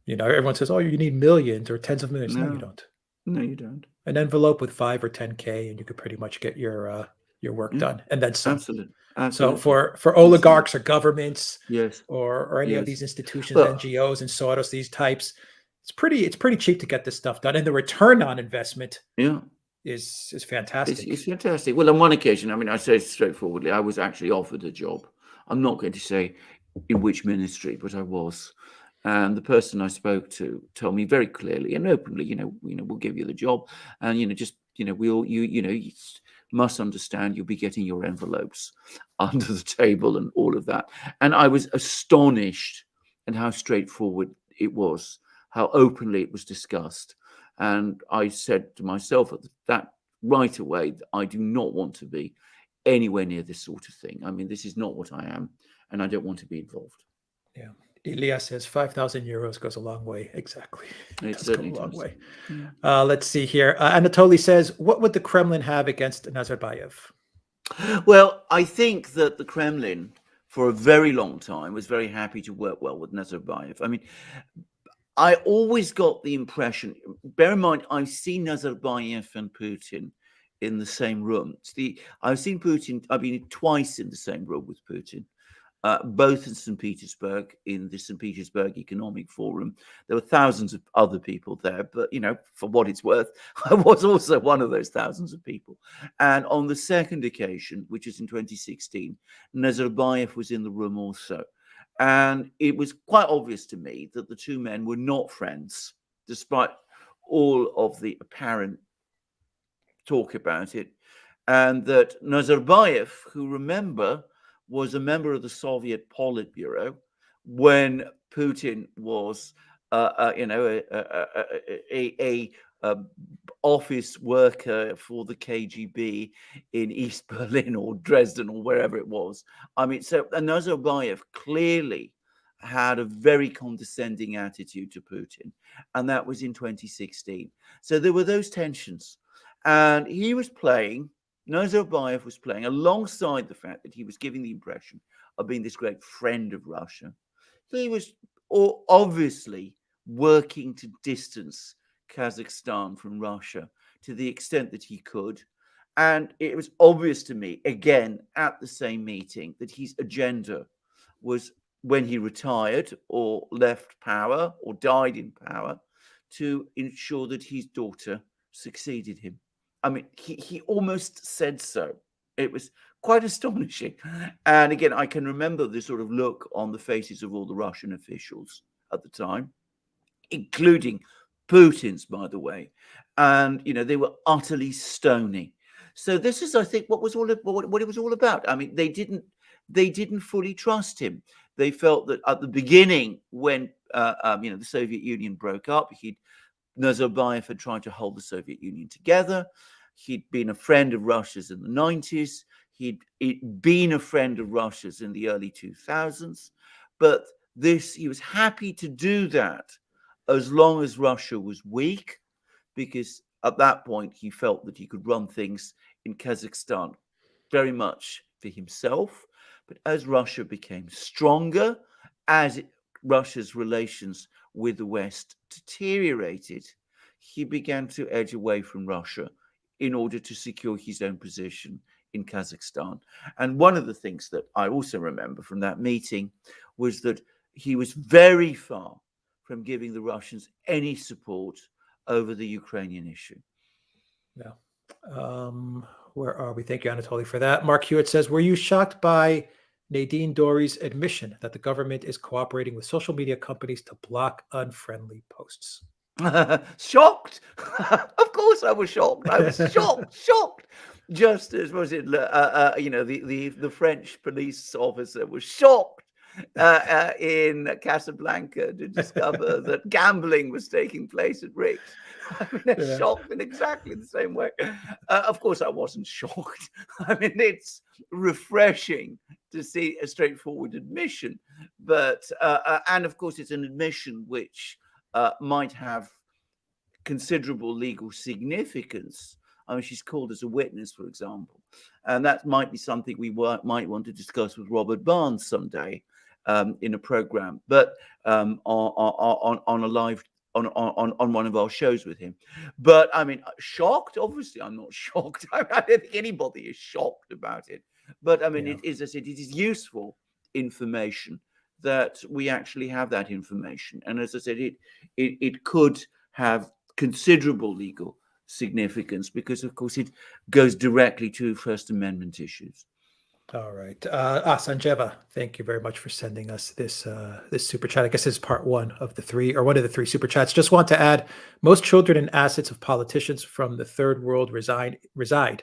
everyone says, "Oh, you need millions or tens of millions." No, you don't. No, you don't. An envelope with 5 or 10K, and you could pretty much get your work done, and then some. Absolutely. So for oligarchs or governments, yes, or any of these institutions, NGOs and Soros, these types, it's pretty cheap to get this stuff done, and the return on investment is fantastic. It's fantastic. Well, on one occasion, I mean, I say straightforwardly, I was actually offered a job. I'm not going to say in which ministry, but I was. And the person I spoke to told me very clearly and openly, we'll give you the job, and you must understand you'll be getting your envelopes under the table and all of that. And I was astonished at how straightforward it was, how openly it was discussed. And I said to myself that right away, I do not want to be anywhere near this sort of thing. I mean, this is not what I am, and I don't want to be involved. Yeah. Ilya says 5,000 euros goes a long way. Exactly. It Does go a certainly long does. way. Yeah. Let's see here. Anatoly says, what would the Kremlin have against Nazarbayev? Well, I think that the Kremlin, for a very long time, was very happy to work well with Nazarbayev. I mean, I always got the impression, bear in mind, I've seen Nazarbayev and Putin in the same room. I've seen Putin, I've been twice in the same room with Putin. Both in St. Petersburg, in the St. Petersburg Economic Forum. There were thousands of other people there, but, for what it's worth, I was also one of those thousands of people. And on the second occasion, which is in 2016, Nazarbayev was in the room also. And it was quite obvious to me that the two men were not friends, despite all of the apparent talk about it. And that Nazarbayev, who, remember, was a member of the Soviet Politburo when Putin was, a office worker for the KGB in East Berlin or Dresden or wherever it was. I mean, so Nazarbayev clearly had a very condescending attitude to Putin, and that was in 2016. So there were those tensions, and Nazarbayev was playing alongside the fact that he was giving the impression of being this great friend of Russia. He was obviously working to distance Kazakhstan from Russia to the extent that he could. And it was obvious to me, again, at the same meeting, that his agenda was, when he retired or left power or died in power, to ensure that his daughter succeeded him. I mean, he almost said so. It was quite astonishing. And again, I can remember the sort of look on the faces of all the Russian officials at the time, including Putin's, by the way. And, they were utterly stony. So this is, I think, what it was all about. I mean, they didn't fully trust him. They felt that at the beginning, when, the Soviet Union broke up, Nazarbayev had tried to hold the Soviet Union together. He'd been a friend of Russia's in the 90s. He'd been a friend of Russia's in the early 2000s. But he was happy to do that as long as Russia was weak, because at that point he felt that he could run things in Kazakhstan very much for himself. But as Russia became stronger, Russia's relations with the West deteriorated, he began to edge away from Russia in order to secure his own position in Kazakhstan. And one of the things that I also remember from that meeting was that he was very far from giving the Russians any support over the Ukrainian issue. Yeah. Where are we? Thank you, Anatoly, for that. Mark Hewitt says, were you shocked by Nadine Dorry's admission that the government is cooperating with social media companies to block unfriendly posts? Shocked. Of course I was shocked. I was shocked. Just as the French police officer was shocked in Casablanca to discover that gambling was taking place at Rick's. I mean, shocked in exactly the same way. Of course, I wasn't shocked. I mean, it's refreshing to see a straightforward admission, but and of course, it's an admission which might have considerable legal significance. I mean, she's called as a witness, for example, and that might be something we might want to discuss with Robert Barnes someday in a program, but on a live. On one of our shows with him. But I mean, shocked? Obviously, I'm not shocked. I don't think anybody is shocked about it. But I mean, it is, as I said, it is useful information that we actually have that information. And as I said, it could have considerable legal significance because, of course, it goes directly to First Amendment issues. All right. Sanjeva, thank you very much for sending us this super chat. I guess this is part one of the three, or one of the three super chats. Just want to add, most children and assets of politicians from the third world reside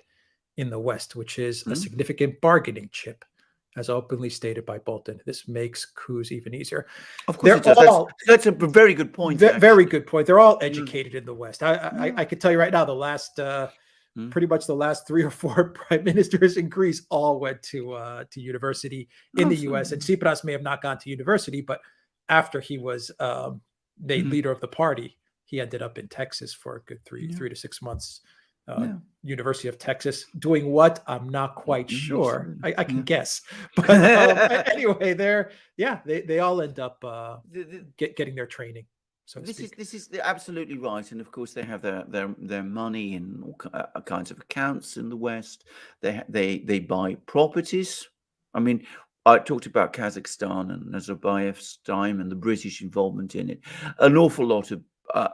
in the West, which is a significant bargaining chip, as openly stated by Bolton. This makes coups even easier. Of course, it does. That's a very good point. Very good point. They're all educated in the West. I can tell you right now, pretty much the last 3 or 4 prime ministers in Greece all went to university in the U.S. And Tsipras may have not gone to university, but after he was made Mhm. leader of the party, he ended up in Texas for a good three Yeah. to 6 months. Yeah. University of Texas, doing what? I'm not quite sure. Absolutely. I can Yeah. guess, but anyway, they all end up getting their training, so to speak. This is absolutely right, and of course they have their money in all kinds of accounts in the West. They buy properties. I mean, I talked about Kazakhstan and Nazarbayev's time and the British involvement in it. An awful lot of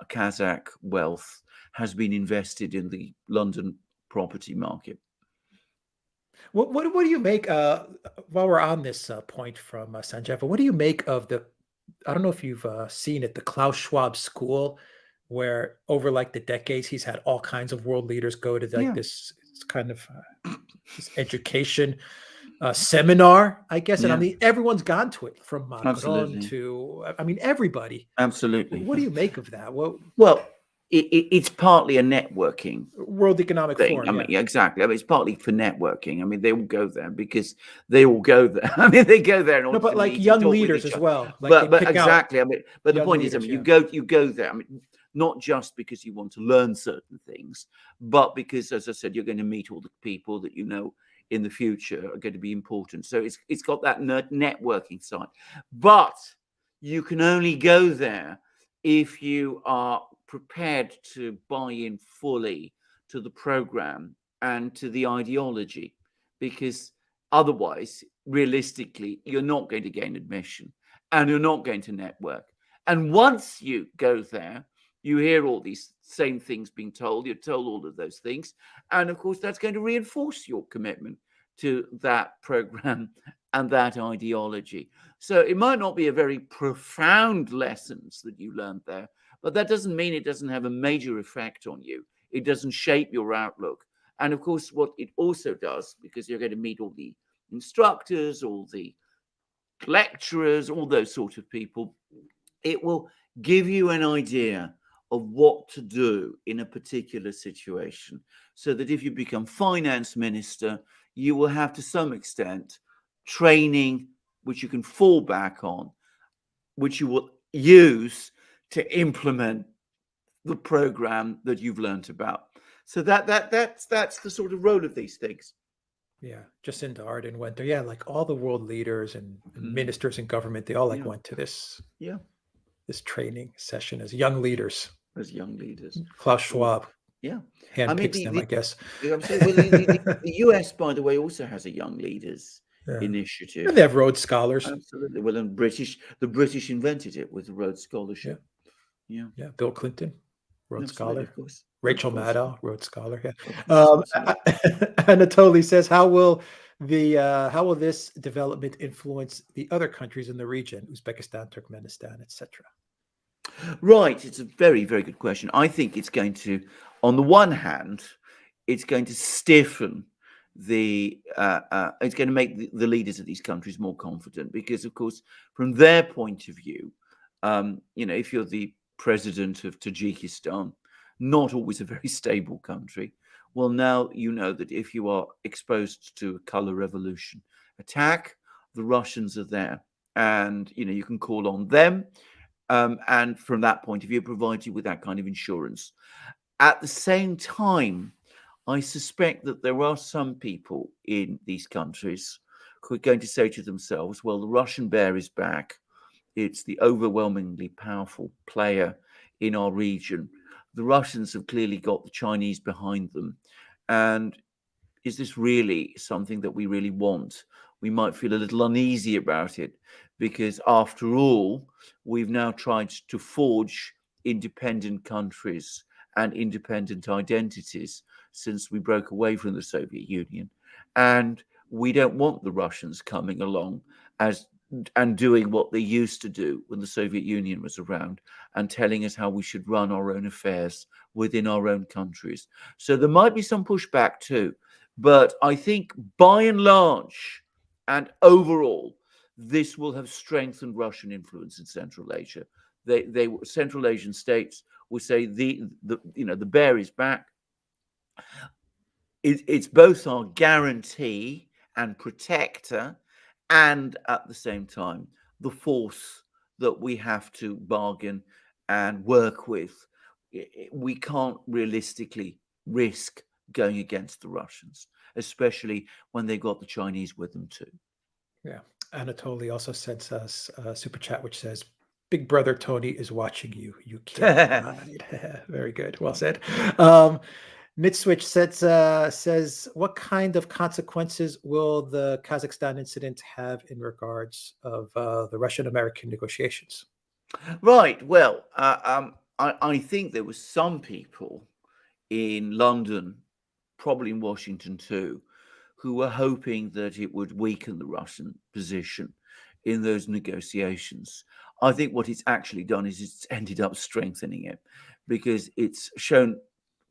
Kazakh wealth has been invested in the London property market. What do you make while we're on this point from Sanjeva? What do you make of the? I don't know if you've seen it, the Klaus Schwab School, where over like the decades he's had all kinds of world leaders go to like Yeah, this kind of this education seminar, I guess. And I yeah, mean, everyone's gone to it, from Macron absolutely, to, I mean, everybody. absolutely. What do you make of that? What Well, it's partly a networking World Economic thing. I Forum? mean, Yeah. yeah, exactly. I mean, it's partly for networking. I mean, they all go there because they all go there. I mean, they go there in No, order but to like meet and young talk with leaders each as other. well. Like they But pick out exactly. I mean, but the young point is, I leaders. mean, Yeah. you go there. I mean, not just because you want to learn certain things, but because, as I said, you're going to meet all the people that you know in the future are going to be important. So it's got that networking side. But you can only go there if you are prepared to buy in fully to the program and to the ideology, because otherwise, realistically, you're not going to gain admission and you're not going to network. And once you go there, you hear all these same things being told, you're told all of those things. And of course, that's going to reinforce your commitment to that program and that ideology. So it might not be a very profound lessons that you learned there, but that doesn't mean it doesn't have a major effect on you. It doesn't shape your outlook. And of course, what it also does, because you're going to meet all the instructors, all the lecturers, all those sort of people, it will give you an idea of what to do in a particular situation, so that if you become finance minister, you will have to some extent training which you can fall back on, which you will use to implement the program that you've learnt about. So that's the sort of role of these things. Yeah, Jacinda Ardern went there. Yeah, like all the world leaders and ministers in government, they all like Yeah. went to this Yeah, training session as young leaders. as young leaders. Klaus Schwab Yeah, I mean handpicks them, I guess. absolutely. Well, the US, by the way, also has a young leaders Yeah. initiative. And they have Rhodes Scholars. Absolutely. Well, and the British invented it with the Rhodes Scholarship. Yeah. Bill Clinton, Rhodes Absolutely, Scholar. of course. Rachel Of course. Maddow, Rhodes Scholar. Yeah. Of course, absolutely. Anatoly says, how will this development influence the other countries in the region, Uzbekistan, Turkmenistan, etc.? Right. It's a very, very good question. I think it's going to, on the one hand, it's going to stiffen it's going to make the leaders of these countries more confident, because, of course, from their point of view, if you're the president of Tajikistan, not always a very stable country, well, now you know that if you are exposed to a color revolution attack, the Russians are there, and you can call on them. And from that point of view, provide you with that kind of insurance. At the same time, I suspect that there are some people in these countries who are going to say to themselves, well, the Russian bear is back. It's the overwhelmingly powerful player in our region. The Russians have clearly got the Chinese behind them. And is this really something that we really want? We might feel a little uneasy about it, because after all, we've now tried to forge independent countries and independent identities since we broke away from the Soviet Union. And we don't want the Russians coming along and doing what they used to do when the Soviet Union was around, and telling us how we should run our own affairs within our own countries. So there might be some pushback too. But I think by and large and overall, this will have strengthened Russian influence in Central Asia. Central Asian states will say the bear is back. It's both our guarantee and protector, and at the same time, the force that we have to bargain and work with. We can't realistically risk going against the Russians, especially when they got the Chinese with them too. Yeah. Anatoly also sends us a super chat which says, "Big brother Tony is watching you. You can't hide." Very good. Well said. Mitswitch says, "What kind of consequences will the Kazakhstan incident have in regards of the Russian-American negotiations?" Right. Well, I think there were some people in London, probably in Washington too, who were hoping that it would weaken the Russian position in those negotiations. I think what it's actually done is it's ended up strengthening it, because it's shown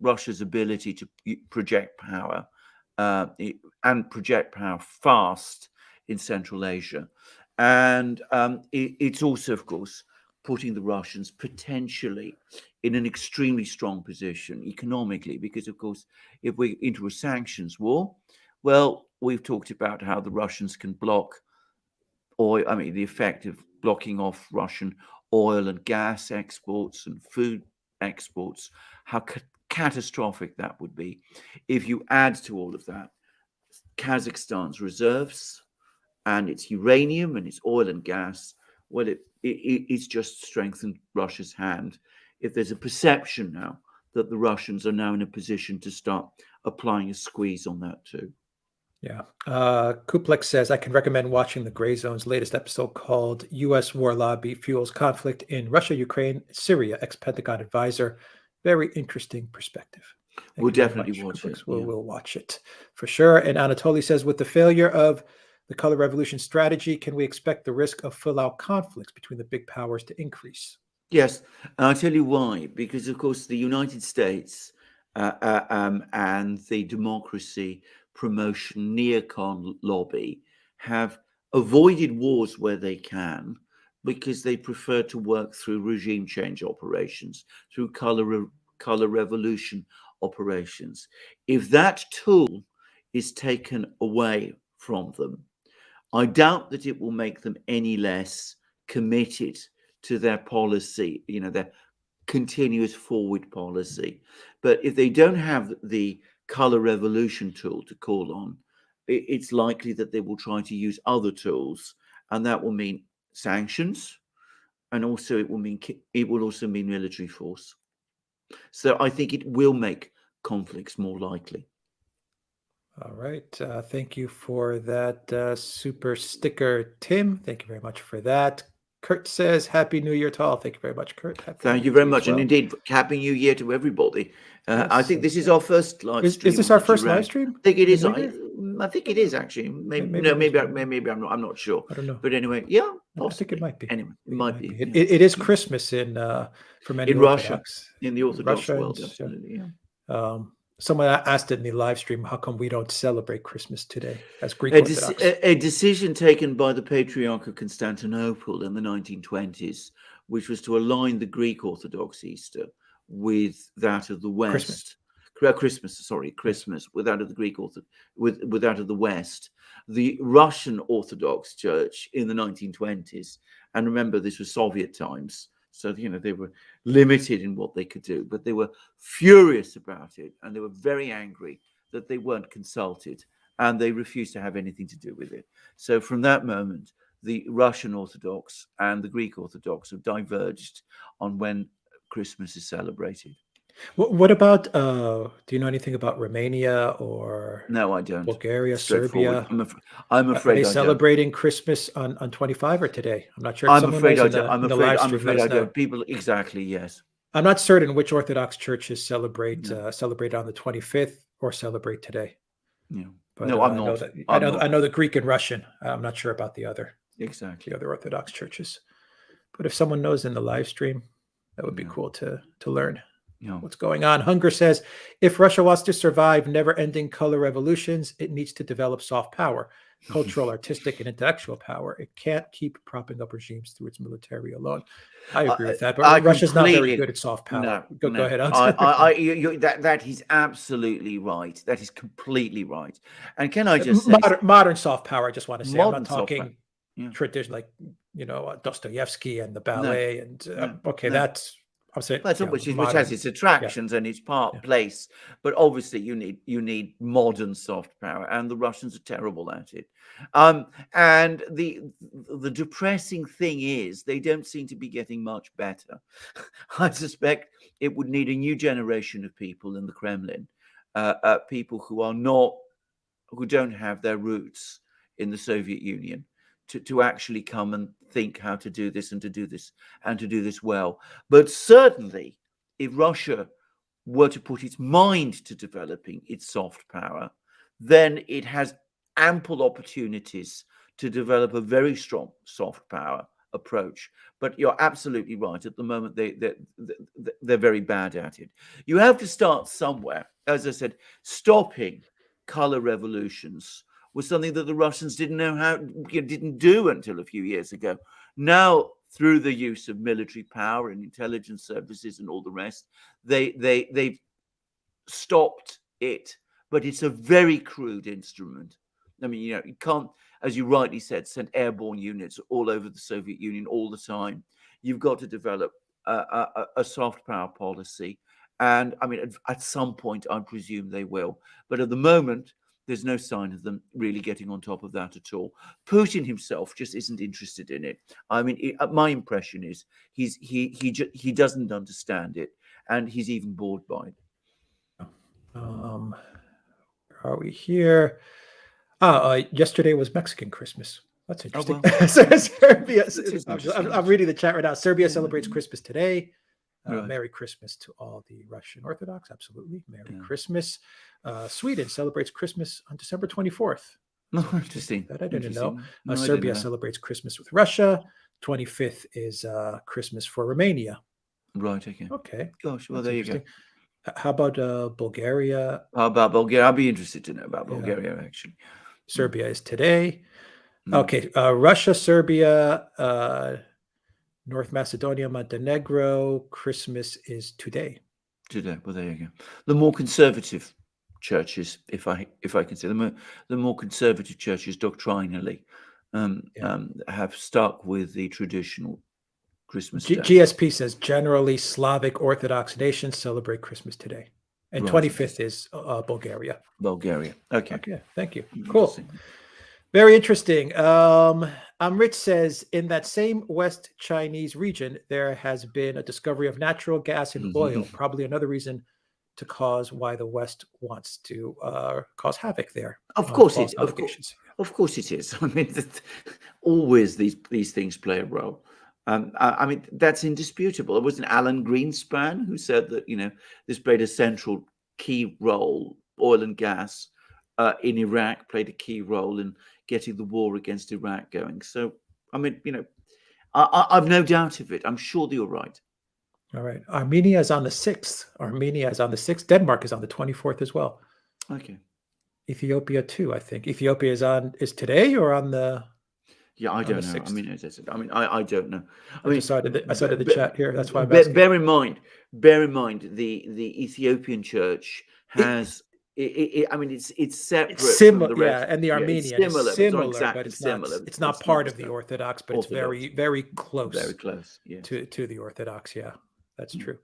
Russia's ability to project power and project power fast in Central Asia. And it's also, of course, putting the Russians potentially in an extremely strong position economically, because, of course, if we're into a sanctions war, well, we've talked about how the Russians can block oil. I mean, the effect of blocking off Russian oil and gas exports and food exports, how catastrophic that would be. If you add to all of that Kazakhstan's reserves and its uranium and its oil and gas, well, it's just strengthened Russia's hand. If there's a perception now that the Russians are now in a position to start applying a squeeze on that too. Yeah. Kuplex says, "I can recommend watching the Gray Zone's latest episode called U.S. War Lobby Fuels Conflict in Russia, Ukraine, Syria, ex-Pentagon advisor. Very interesting perspective." We'll definitely watch it. We'll watch it for sure. And Anatoly says, "With the failure of the color revolution strategy, can we expect the risk of full-out conflicts between the big powers to increase?" Yes, and I'll tell you why. Because, of course, the United States and the democracy promotion neocon lobby have avoided wars where they can, because they prefer to work through regime change operations, through color revolution operations. If that tool is taken away from them, I doubt that it will make them any less committed to their policy, their continuous forward policy. But if they don't have the color revolution tool to call on, it's likely that they will try to use other tools, and that will mean sanctions, and also it will also mean military force. So I think it will make conflicts more likely. All right. Thank you for that super sticker, Tim. Thank you very much for that. Kurt says, "Happy New Year to all." Thank you very much, Kurt. Thank you very much. And indeed, Happy New Year to everybody. Yes, I think this is our first live stream. Is this our first live stream? I think it is. I think it is actually. Maybe I'm not. I'm not sure. I don't know. But anyway, yeah, I think it might be. Anyway, it might be. It is Christmas for many in Russia, in the Orthodox world. Absolutely, yeah. Someone asked it in the live stream, how come we don't celebrate Christmas today as Greek Orthodox? A decision taken by the Patriarch of Constantinople in the 1920s, which was to align the Greek Orthodox Easter with that of the West. Christmas with that of the Greek with that of the West. The Russian Orthodox Church in the 1920s, and remember, this was Soviet times. So, they were limited in what they could do, but they were furious about it, and they were very angry that they weren't consulted, and they refused to have anything to do with it. So from that moment, the Russian Orthodox and the Greek Orthodox have diverged on when Christmas is celebrated. What about, do you know anything about Romania or no, I don't. Bulgaria, Serbia? I'm afraid are they celebrating Christmas on 25 or today? I'm not sure. I'm afraid I don't. I'm afraid I don't. People, exactly, yes. I'm not certain which Orthodox churches celebrate on the 25th or celebrate today. Yeah. But, no, I'm not. I know the Greek and Russian. I'm not sure about the other. Exactly. The other Orthodox churches. But if someone knows in the live stream, that would be cool to learn. What's going on. Hunger says, if Russia wants to survive never-ending color revolutions, it needs to develop soft power, cultural, artistic, and intellectual power. It can't keep propping up regimes through its military alone. I agree with that, but Russia's not very good at soft power. Go ahead. That is absolutely right. That is completely right. And can I just say, modern soft power? I just want to say, I'm not talking traditional, like Dostoevsky and the No, ballet, and okay, no. that's I'm saying Well, which has its attractions and its place, but obviously you need modern soft power, and the Russians are terrible at it. And the depressing thing is they don't seem to be getting much better. I suspect it would need a new generation of people in the Kremlin, people who don't have their roots in the Soviet Union, to actually come and think how to do this and to do this and to do this well. But certainly, if Russia were to put its mind to developing its soft power, then it has ample opportunities to develop a very strong soft power approach. But you're absolutely right. At the moment, they're very bad at it. You have to start somewhere. As I said, stopping color revolutions was something that the Russians didn't do until a few years ago. Now, through the use of military power and intelligence services and all the rest, they've stopped it. But it's a very crude instrument. I mean, you can't, as you rightly said, send airborne units all over the Soviet Union all the time. You've got to develop a soft power policy. And I mean, at some point, I presume they will. But at the moment, there's no sign of them really getting on top of that at all. Putin himself just isn't interested in it. I mean, my impression is he doesn't understand it, and he's even bored by it. Are we here? Yesterday was Mexican Christmas. That's interesting. Oh, well. Serbia. I'm reading the chat right now. Serbia celebrates Christmas today. Right. Merry Christmas to all the Russian Orthodox. Absolutely. Merry Christmas. Sweden celebrates Christmas on December 24th. Oh, interesting. That I didn't know. No, Serbia celebrates Christmas with Russia. 25th is Christmas for Romania. Right. Okay. Okay. Gosh. Well, there you go. How about Bulgaria? How about Bulgaria? I'd be interested to know about Bulgaria, actually. Serbia is today. Okay. Russia, Serbia, North Macedonia, Montenegro. Christmas is today. Today. Well, there you go. The more conservative churches, if I can say, the more conservative churches doctrinally have stuck with the traditional Christmas day. GSP says generally Slavic Orthodox nations celebrate Christmas today. And 25th is Bulgaria. Bulgaria. Okay. Thank you. Cool. Very interesting. Amrit says, in that same West Chinese region, there has been a discovery of natural gas and oil, probably another reason to cause why the West wants to cause havoc there. Of course it is. Of course it is. I mean, always these things play a role. I mean, that's indisputable. It wasn't Alan Greenspan who said that, this played a central key role, oil and gas in Iraq played a key role in getting the war against Iraq going. So, I mean, I've no doubt of it. I'm sure that you're right. All right. Armenia is on the 6th. Denmark is on the 24th as well. Okay. Ethiopia too, I think. Ethiopia is today or on the... Yeah, I don't know. 6th. I mean, as I said, I don't know. I started the chat here. That's why I'm asking. Bear in mind, the Ethiopian church has. I mean, it's separate. It's similar, from the rest. And the Armenian is similar, exactly but it's similar. not. It's not part of the Orthodox, but it's very, very close. Very close. Yeah. To the Orthodox. Yeah, that's true.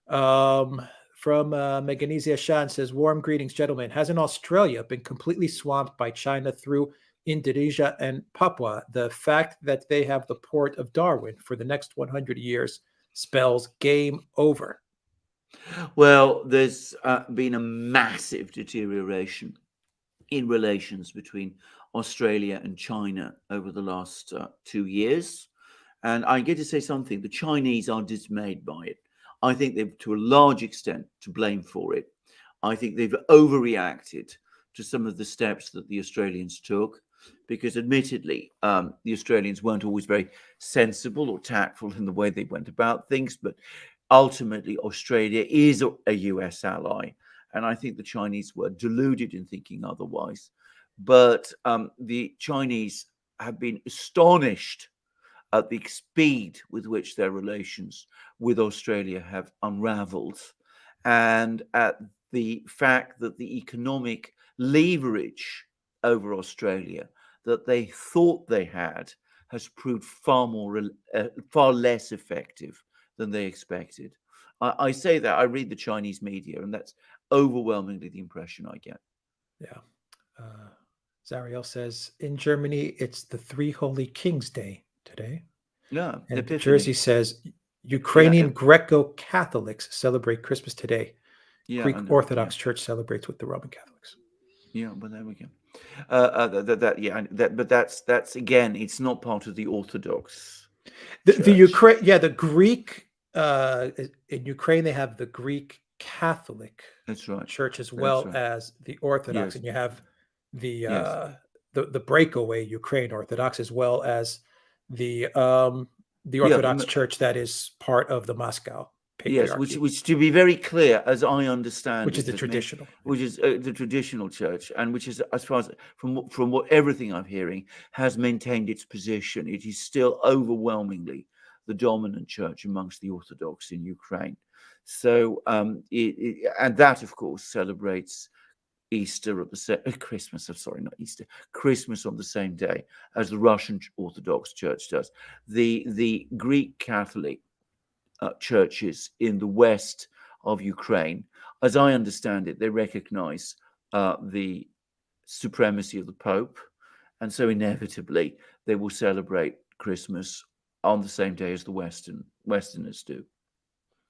From Meganizia Shan says, warm greetings, gentlemen. Hasn't Australia been completely swamped by China through Indonesia and Papua? The fact that they have the port of Darwin for the next 100 years spells game over. Well, there's been a massive deterioration in relations between Australia and China over the last 2 years. And I get to say something. The Chinese are dismayed by it. I think they're, to a large extent, to blame for it. I think they've overreacted to some of the steps that the Australians took, because admittedly, the Australians weren't always very sensible or tactful in the way they went about things. But ultimately, Australia is a US ally. And I think the Chinese were deluded in thinking otherwise. But the Chinese have been astonished at the speed with which their relations with Australia have unraveled, and at the fact that the economic leverage over Australia that they thought they had has proved far less effective than they expected. I say that, I read the Chinese media, and that's overwhelmingly the impression I get. Yeah. Zariel says, in Germany, it's the Three Holy Kings Day today. Yeah, And Epiphany. Jersey says, Ukrainian Greco-Catholics celebrate Christmas today. Yeah, Greek Orthodox Church celebrates with the Roman Catholics. Yeah, well, there we go. But that's again, it's not part of the Orthodox. The Ukraine, the Greek. In Ukraine, they have the Greek Catholic Church as well as the Orthodox, and you have the breakaway Ukraine Orthodox as well as the Orthodox Church that is part of the Moscow Patriarchy. Yes, which to be very clear, as I understand, which is the traditional, which is the traditional church, and which is, as far as from what everything I'm hearing, has maintained its position. It is still overwhelmingly the dominant church amongst the Orthodox in Ukraine. So, and that, of course, celebrates Easter at the Christmas. I'm sorry, not Easter. Christmas on the same day as the Russian Orthodox Church does. The Greek Catholic churches in the west of Ukraine, as I understand it, they recognize the supremacy of the Pope, and so inevitably they will celebrate Christmas on the same day as the Westerners do.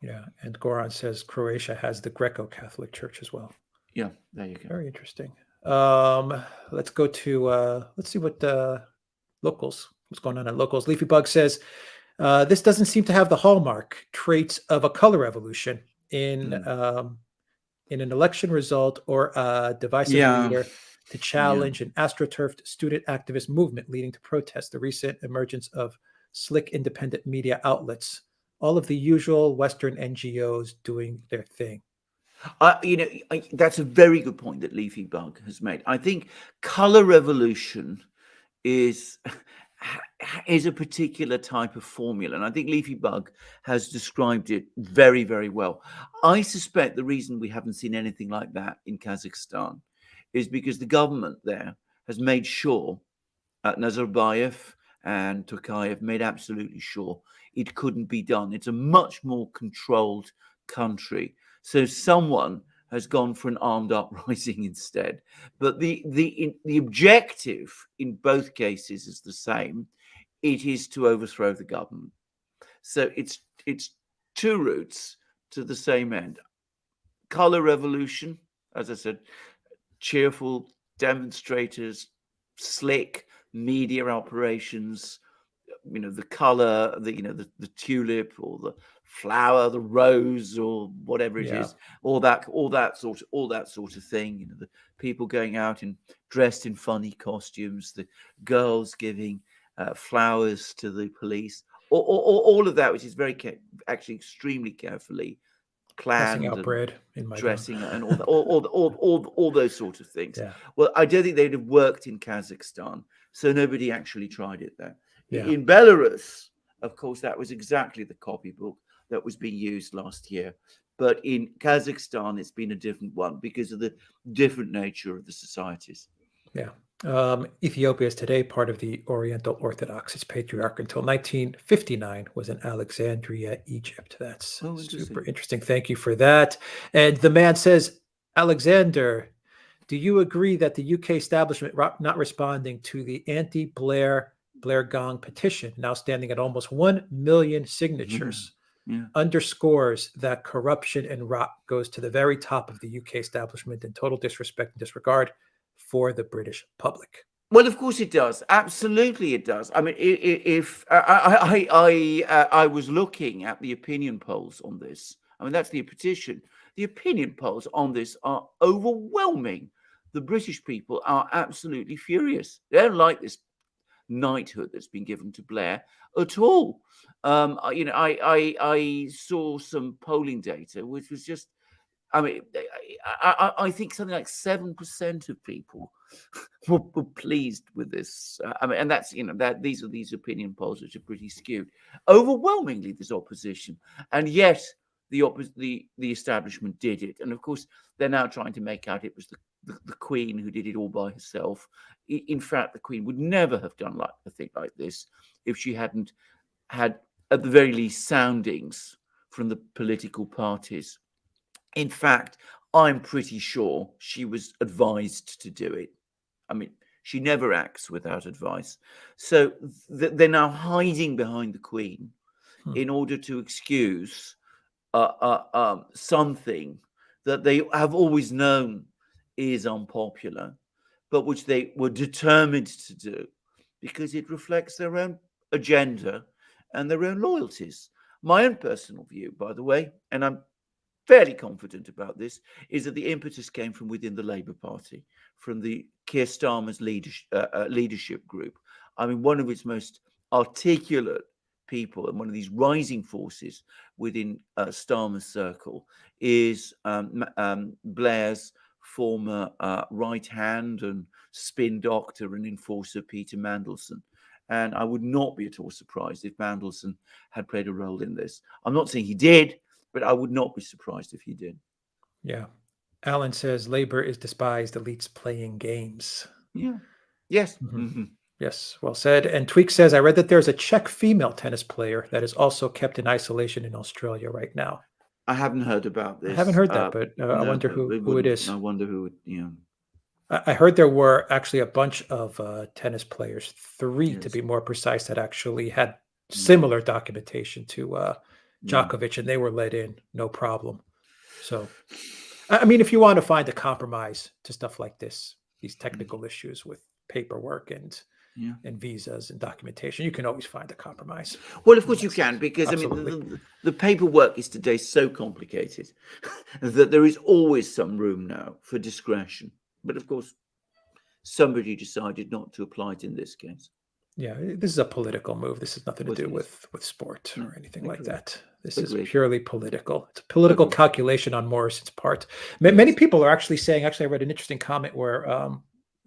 Yeah, and Goran says Croatia has the Greco-Catholic Church as well. Yeah, there you go. Very interesting. Let's go to let's see what locals. What's going on at locals? Leafy Bug says this doesn't seem to have the hallmark traits of a color revolution in an election result or a divisive leader to challenge an astroturfed student activist movement leading to protests. The recent emergence of slick independent media outlets, all of the usual Western NGOs doing their thing. That's a very good point that Leafy Bug has made. I think color revolution is a particular type of formula, and I think Leafy Bug has described it very, very well. I suspect the reason we haven't seen anything like that in Kazakhstan is because the government there has made sure, Nazarbayev and Tokayev made absolutely sure it couldn't be done. It's a much more controlled country. So someone has gone for an armed uprising instead. But the objective in both cases is the same. It is to overthrow the government. So it's two routes to the same end. Color revolution, as I said, cheerful demonstrators, slick media operations, the color, the tulip or the flower, the rose or whatever it is, all that sort of thing. The people going out and dressed in funny costumes, the girls giving flowers to the police, all of that, which is actually extremely carefully planned, passing out bread in my dressing and all those sort of things. Yeah. Well, I don't think they'd have worked in Kazakhstan, so nobody actually tried it there. Yeah. In Belarus, of course, that was exactly the copybook that was being used last year. But in Kazakhstan, it's been a different one because of the different nature of the societies. Yeah. Ethiopia is today part of the Oriental Orthodox. Its patriarch until 1959 was in Alexandria, Egypt. That's super interesting. Thank you for that. And the man says, Alexander, do you agree that the UK establishment not responding to the anti-Blair Gong petition, now standing at almost 1 million signatures, underscores that corruption and rot goes to the very top of the UK establishment in total disrespect and disregard for the British public? Well, of course it does. Absolutely, it does. I mean, if I was looking at the opinion polls on this, I mean, that's the petition. The opinion polls on this are overwhelming. The British people are absolutely furious. They don't like this knighthood that's been given to Blair at all. I saw some polling data, which was just, I mean, I think something like 7% of people were pleased with this. And that's, these are these opinion polls which are pretty skewed. Overwhelmingly, there's opposition, and yet the establishment did it. And of course, they're now trying to make out it was the Queen who did it all by herself. In fact, the Queen would never have done a thing like this if she hadn't had, at the very least, soundings from the political parties. In fact, I'm pretty sure she was advised to do it. I mean, she never acts without advice. So they're now hiding behind the Queen in order to excuse something that they have always known is unpopular, but which they were determined to do because it reflects their own agenda and their own loyalties. My own personal view, by the way, and I'm fairly confident about this, is that the impetus came from within the Labour Party, from the Keir Starmer's leadership group. I mean, one of its most articulate people and one of these rising forces within Starmer's circle is Blair's former right hand and spin doctor and enforcer, Peter Mandelson. And I would not be at all surprised if Mandelson had played a role in this. I'm not saying he did, but I would not be surprised if he did. Yeah. Alan says Labour is despised elites playing games. Yeah. Yes. Yes, well said. And Tweak says, I read that there's a Czech female tennis player that is also kept in isolation in Australia right now. I haven't heard about this. I haven't heard that, but I wonder who it is. I wonder who it, yeah. I heard there were actually a bunch of tennis players, 3 to be more precise, that actually had similar documentation to Djokovic, and they were let in, no problem. So, I mean, if you want to find a compromise to stuff like this, these technical issues with paperwork and visas and documentation, you can always find a compromise. Well, of course you can, because absolutely. I mean, the paperwork is today so complicated that there is always some room now for discretion. But of course, somebody decided not to apply it in this case. Yeah, this is a political move. This has nothing to do with sport or anything like that. This is purely political. It's a political calculation on Morrison's part. Many people are actually saying, I read an interesting comment where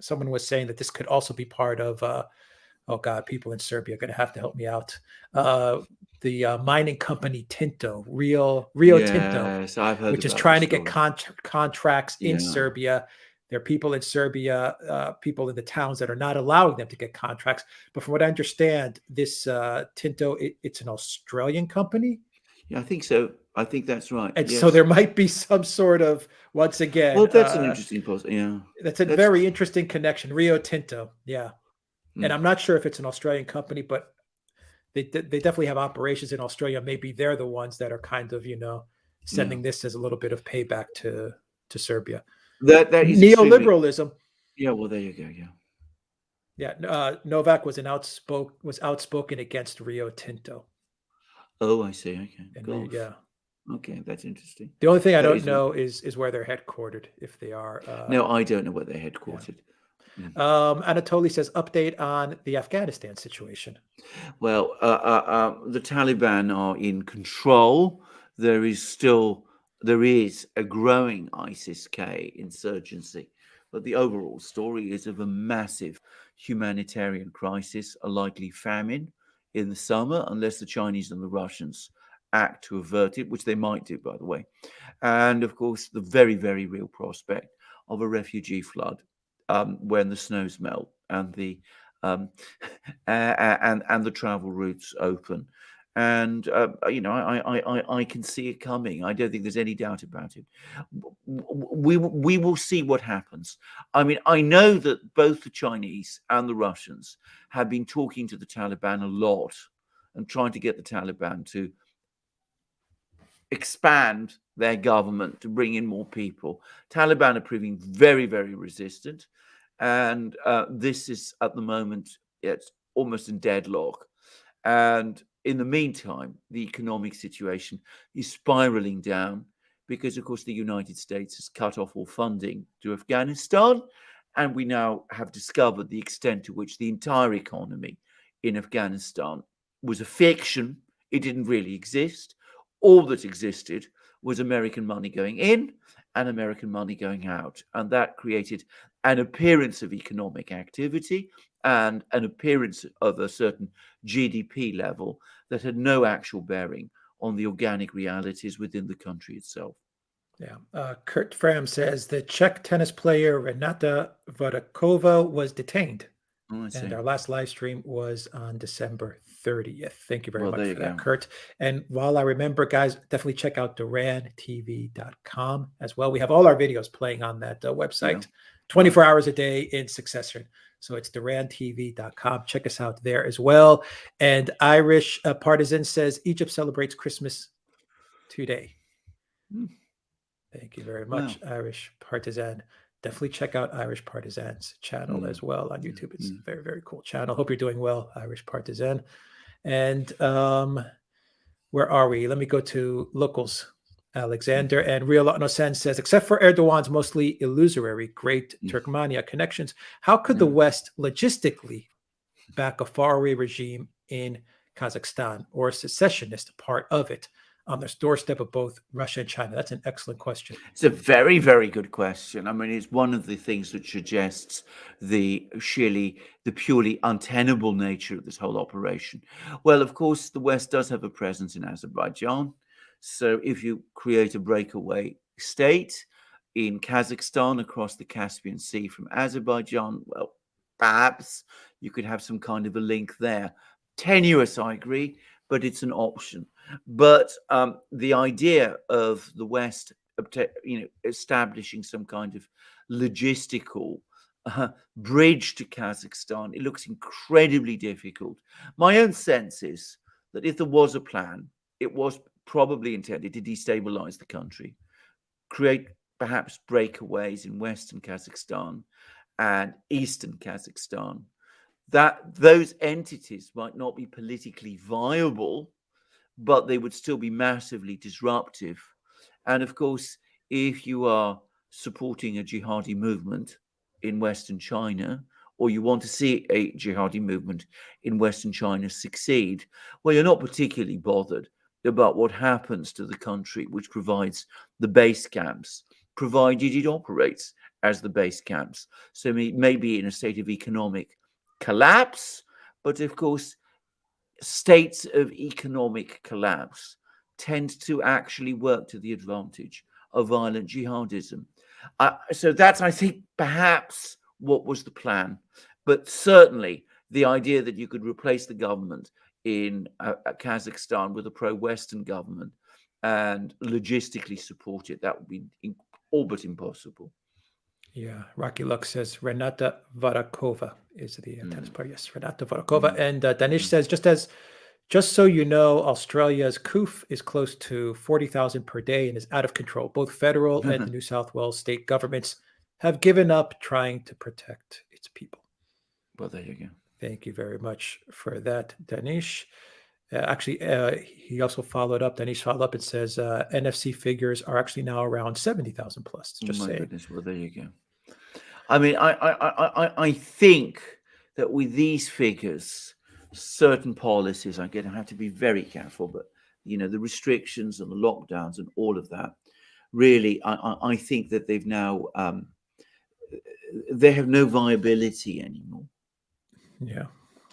someone was saying that this could also be part of, oh God, people in Serbia are going to have to help me out. The mining company Tinto, Rio Tinto, which is trying to get contracts in Serbia. There are people in Serbia, people in the towns that are not allowing them to get contracts. But from what I understand, this Tinto, it's an Australian company. Yeah, I think so. I think that's right. And so there might be some sort of, once again. Well, that's an interesting post. Yeah. That's a very interesting connection. Rio Tinto. Yeah. And I'm not sure if it's an Australian company, but they definitely have operations in Australia. Maybe they're the ones that are kind of, sending this as a little bit of payback to Serbia. That is neoliberalism. Yeah, well, there you go. Yeah. Novak was outspoken against Rio Tinto. Oh, I see. Okay. Yeah. Okay, that's interesting. The only thing I don't know is where they're headquartered, if they are. No, I don't know where they're headquartered. Yeah. Anatoly says, update on the Afghanistan situation. Well, the Taliban are in control. There is a growing ISIS-K insurgency, but the overall story is of a massive humanitarian crisis, a likely famine in the summer, unless the Chinese and the Russians act to avert it, which they might do, by the way. And of course, the very, very real prospect of a refugee flood when the snows melt and the travel routes open. And I can see it coming. I don't think there's any doubt about it. We will see what happens. I mean, I know that both the Chinese and the Russians have been talking to the Taliban a lot and trying to get the Taliban to expand their government, to bring in more people. Taliban are proving very, very resistant. And this is, at the moment, it's almost in deadlock. And in the meantime, the economic situation is spiraling down because, of course, the United States has cut off all funding to Afghanistan. And we now have discovered the extent to which the entire economy in Afghanistan was a fiction. It didn't really exist. All that existed was American money going in and American money going out. And that created an appearance of economic activity and an appearance of a certain GDP level that had no actual bearing on the organic realities within the country itself. Yeah. Kurt Fram says the Czech tennis player Renata Vodakova was detained. Oh, I see. And our last live stream was on December 30th. Thank you very Well, much there for you that, go. Kurt. And while I remember, guys, definitely check out durantv.com as well. We have all our videos playing on that website 24 hours a day in succession. So it's durantv.com. Check us out there as well. And Irish Partisan says Egypt celebrates Christmas today. Thank you very much, Irish Partisan. Definitely check out Irish Partisan's channel as well on YouTube. It's a very, very cool channel. Hope you're doing well, Irish Partisan. And where are we? Let me go to locals. Alexander and Real Innocent says, except for Erdogan's mostly illusory Great Turkmenia connections, how could the West logistically back a faraway regime in Kazakhstan or a secessionist part of it on the doorstep of both Russia and China? That's an excellent question. It's a very, very good question. I mean, it's one of the things that suggests the purely untenable nature of this whole operation. Well, of course, the West does have a presence in Azerbaijan. So if you create a breakaway state in Kazakhstan across the Caspian Sea from Azerbaijan, well, perhaps you could have some kind of a link there. Tenuous, I agree, but it's an option. But the idea of the West, establishing some kind of logistical bridge to Kazakhstan, it looks incredibly difficult. My own sense is that if there was a plan, it was probably intended to destabilize the country, create perhaps breakaways in Western Kazakhstan and Eastern Kazakhstan, that those entities might not be politically viable, but they would still be massively disruptive. And of course, if you are supporting a jihadi movement in Western China, or you want to see a jihadi movement in Western China succeed, well, you're not particularly bothered about what happens to the country which provides the base camps, provided it operates as the base camps. So it may be in a state of economic collapse, but of course, states of economic collapse tend to actually work to the advantage of violent jihadism. So that's, I think, perhaps what was the plan. But certainly the idea that you could replace the government in Kazakhstan with a pro-Western government and logistically support it, that would be all but impossible. Yeah, Rocky Luck says Renata Varakova is the tennis player. Yes, Renata Varakova. And Danish says, just so you know, Australia's COOF is close to 40,000 per day and is out of control. Both federal and the New South Wales state governments have given up trying to protect its people. Well, there you go. Thank you very much for that, Danish. He also followed up. Danish followed up and says NFC figures are actually now around 70,000 plus. Just saying. Goodness. Well, there you go. I mean, I think that with these figures, certain policies, I'm going to have to be very careful, but the restrictions and the lockdowns and all of that, really, I think that they've now they have no viability anymore. Yeah.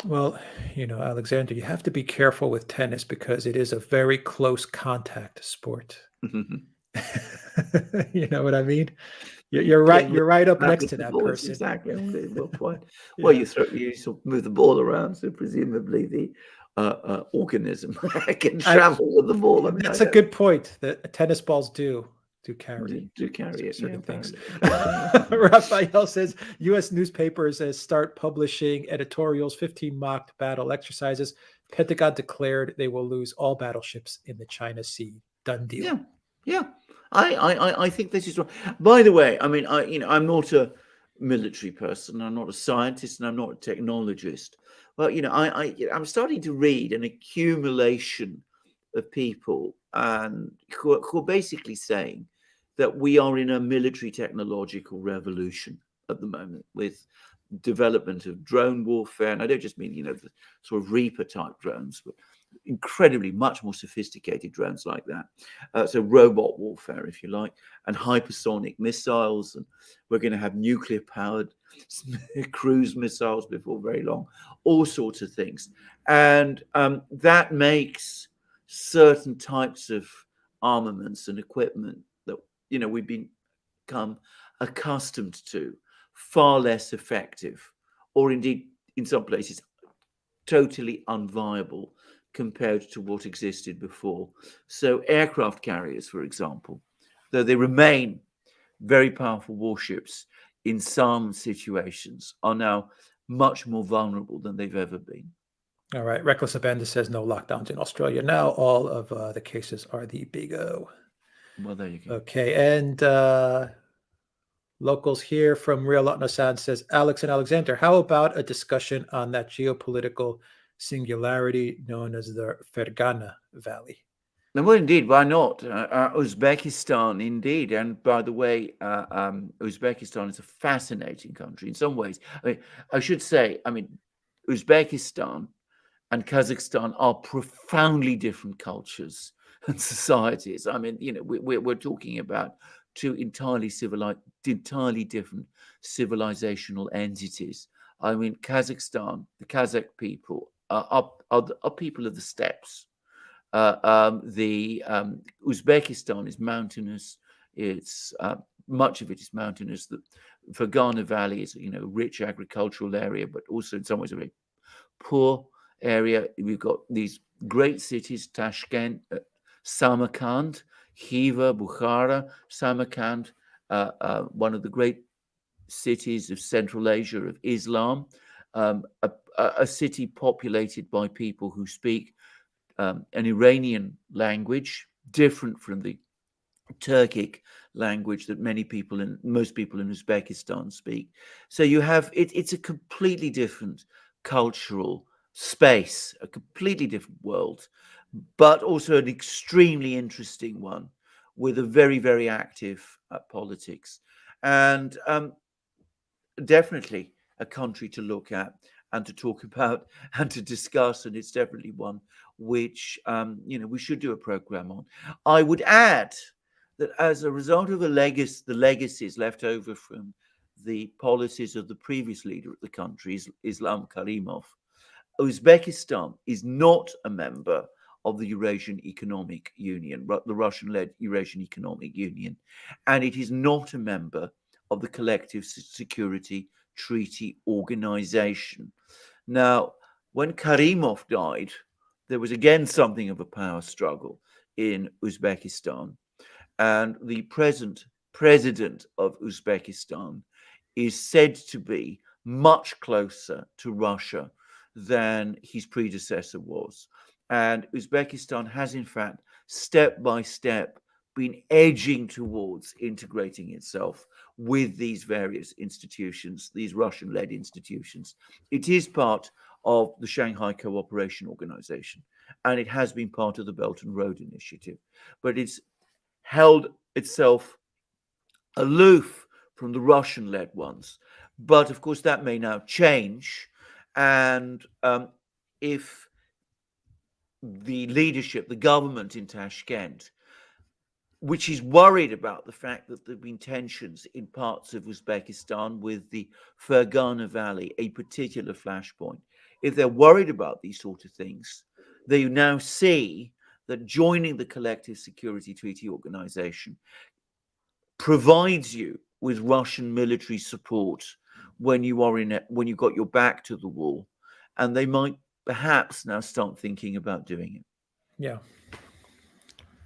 Well, Alexander, you have to be careful with tennis because it is a very close contact sport. You know what I mean? You're right. You're right up next to that person. Exactly. Well, you sort of move the ball around, so presumably the organism can travel with the ball. I mean, that's a good point. That tennis balls do carry certain things. Raphael says U.S. newspapers start publishing editorials. 15 mocked battle exercises. Pentagon declared they will lose all battleships in the China Sea. Done deal. Yeah. I think this is right. By the way, I mean, I'm not a military person. I'm not a scientist, and I'm not a technologist. Well, I'm starting to read an accumulation of people and who are basically saying that we are in a military technological revolution at the moment with development of drone warfare. And I don't just mean, the sort of Reaper type drones, but incredibly much more sophisticated drones like that. So robot warfare, if you like, and hypersonic missiles. And we're going to have nuclear powered cruise missiles before very long, all sorts of things. And that makes certain types of armaments and equipment that we've become accustomed to, far less effective, or indeed in some places totally unviable compared to what existed before. So aircraft carriers, for example, though they remain very powerful warships in some situations, are now much more vulnerable than they've ever been. All right. Reckless Abandon says no lockdowns in Australia now. All of the cases are the big O. Well, there you go. Okay. And locals here from Real Latno-san says, Alex and Alexander, how about a discussion on that geopolitical singularity known as the Fergana Valley? Well, indeed, why not? Uzbekistan, indeed. And by the way, Uzbekistan is a fascinating country in some ways. I should say, Uzbekistan and Kazakhstan are profoundly different cultures and societies. We're talking about two entirely different civilizational entities. Kazakhstan, the Kazakh people are people of the steppes. Uzbekistan is mountainous. It's much of it is mountainous. The Fergana Valley is a rich agricultural area, but also in some ways a very poor area. We've got these great cities: Tashkent, Samarkand, Khiva, Bukhara, Samarkand, one of the great cities of Central Asia of Islam, a city populated by people who speak an Iranian language, different from the Turkic language that most people in Uzbekistan speak. So you have it's a completely different cultural space, a completely different world, but also an extremely interesting one with a very, very active politics, and definitely a country to look at and to talk about and to discuss, and it's definitely one which we should do a program on. I would add that as a result of the legacies left over from the policies of the previous leader of the country, Islam Karimov, Uzbekistan is not a member of the Eurasian Economic Union, the Russian-led Eurasian Economic Union, and it is not a member of the Collective Security Treaty Organization. Now, when Karimov died, there was again something of a power struggle in Uzbekistan, and the present president of Uzbekistan is said to be much closer to Russia than his predecessor was. And Uzbekistan has, in fact, step by step, been edging towards integrating itself with these various institutions, these Russian-led institutions. It is part of the Shanghai Cooperation Organization, and it has been part of the Belt and Road Initiative, but it's held itself aloof from the Russian-led ones. But of course, that may now change, and if the leadership, the government in Tashkent, which is worried about the fact that there have been tensions in parts of Uzbekistan with the Fergana Valley, a particular flashpoint. If they're worried about these sort of things, they now see that joining the Collective Security Treaty Organization provides you with Russian military support when you are in it, when you've got your back to the wall, and they might perhaps now start thinking about doing it. Yeah.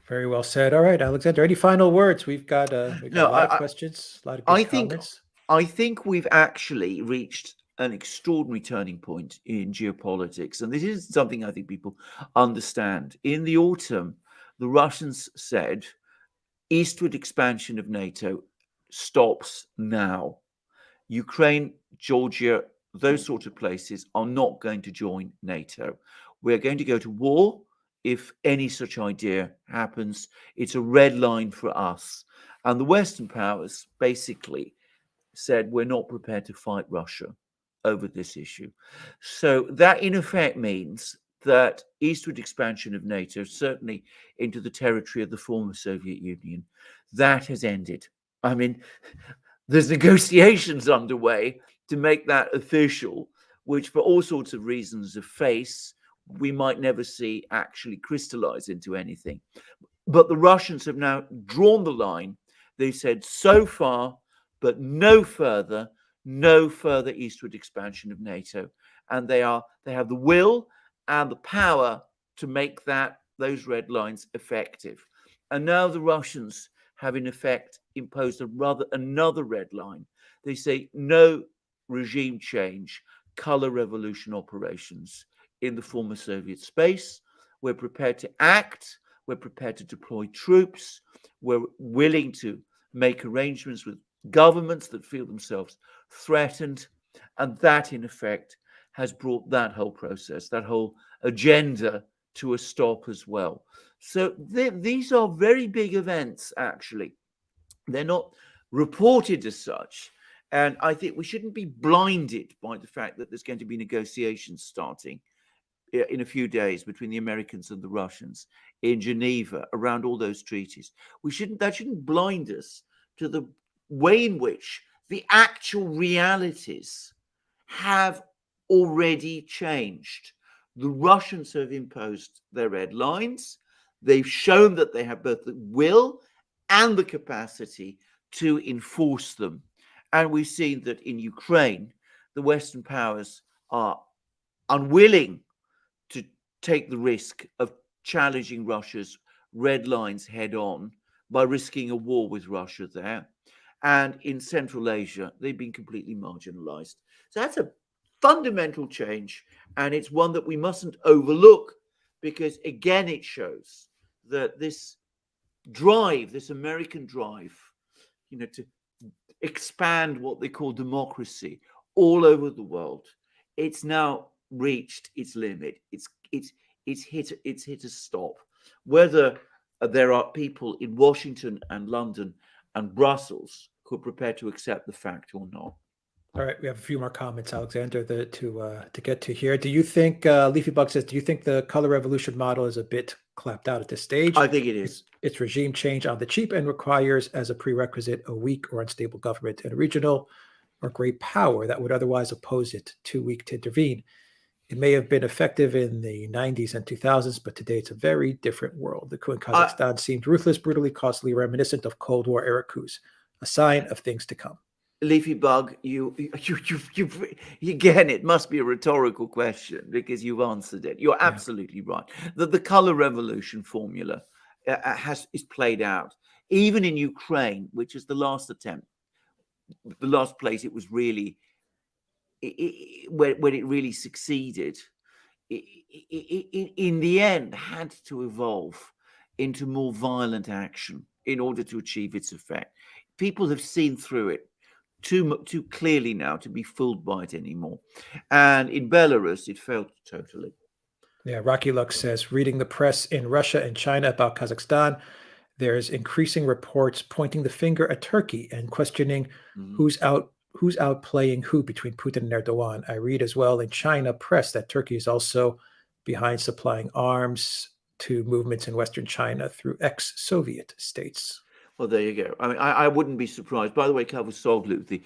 Very well said. All right, Alexander, any final words? We've got a lot of questions, a lot of good comments. I think we've actually reached an extraordinary turning point in geopolitics, and this is something I think people understand. In the autumn, the Russians said eastward expansion of NATO stops now. Ukraine, Georgia, those sort of places are not going to join NATO. We're going to go to war if any such idea happens. It's a red line for us. And the Western powers basically said we're not prepared to fight Russia over this issue. So that in effect means that eastward expansion of NATO, certainly into the territory of the former Soviet Union, that has ended. I mean, there's negotiations underway to make that official, which for all sorts of reasons of face, we might never see actually crystallize into anything. But the Russians have now drawn the line. They said so far, but no further eastward expansion of NATO. And they have the will and the power to make those red lines effective. And now the Russians have in effect imposed another red line. They say no regime change, color revolution operations in the former Soviet space. We're prepared to act. We're prepared to deploy troops. We're willing to make arrangements with governments that feel themselves threatened. And that, in effect, has brought that whole process, that whole agenda to a stop as well. So these are very big events, actually. They're not reported as such. And I think we shouldn't be blinded by the fact that there's going to be negotiations starting in a few days between the Americans and the Russians in Geneva around all those treaties. That shouldn't blind us to the way in which the actual realities have already changed. The Russians have imposed their red lines. They've shown that they have both the will and the capacity to enforce them. And we've seen that in Ukraine, the Western powers are unwilling to take the risk of challenging Russia's red lines head on by risking a war with Russia there. And in Central Asia, they've been completely marginalized. So that's a fundamental change, and it's one that we mustn't overlook, because again, it shows that this drive, this American drive, to expand what they call democracy all over the world, it's now reached its limit. It's hit a stop. Whether there are people in Washington and London and Brussels who are prepared to accept the fact or not. All right, we have a few more comments, Alexander, to get to here. Do you think, Leafy Bug says, do you think the color revolution model is a bit clapped out at this stage? I think it is. It's regime change on the cheap and requires as a prerequisite a weak or unstable government and a regional or great power that would otherwise oppose it, too weak to intervene. It may have been effective in the 90s and 2000s, but today it's a very different world. The coup in Kazakhstan seemed ruthless, brutally costly, reminiscent of Cold War era coups, a sign of things to come. Leafy Bug, you again, it must be a rhetorical question because you've answered it. You're absolutely right. The color revolution formula is played out even in Ukraine, which is the last attempt, the last place it was really when it really succeeded. In the end, had to evolve into more violent action in order to achieve its effect. People have seen through it too clearly now to be fooled by it anymore. And in Belarus, it failed totally. Yeah, Rocky Lux says, reading the press in Russia and China about Kazakhstan, there's increasing reports pointing the finger at Turkey and questioning who's outplaying who between Putin and Erdogan. I read as well in China press that Turkey is also behind supplying arms to movements in Western China through ex-Soviet states. Well, there you go. I mean, I wouldn't be surprised. By the way, Cavusoglu, the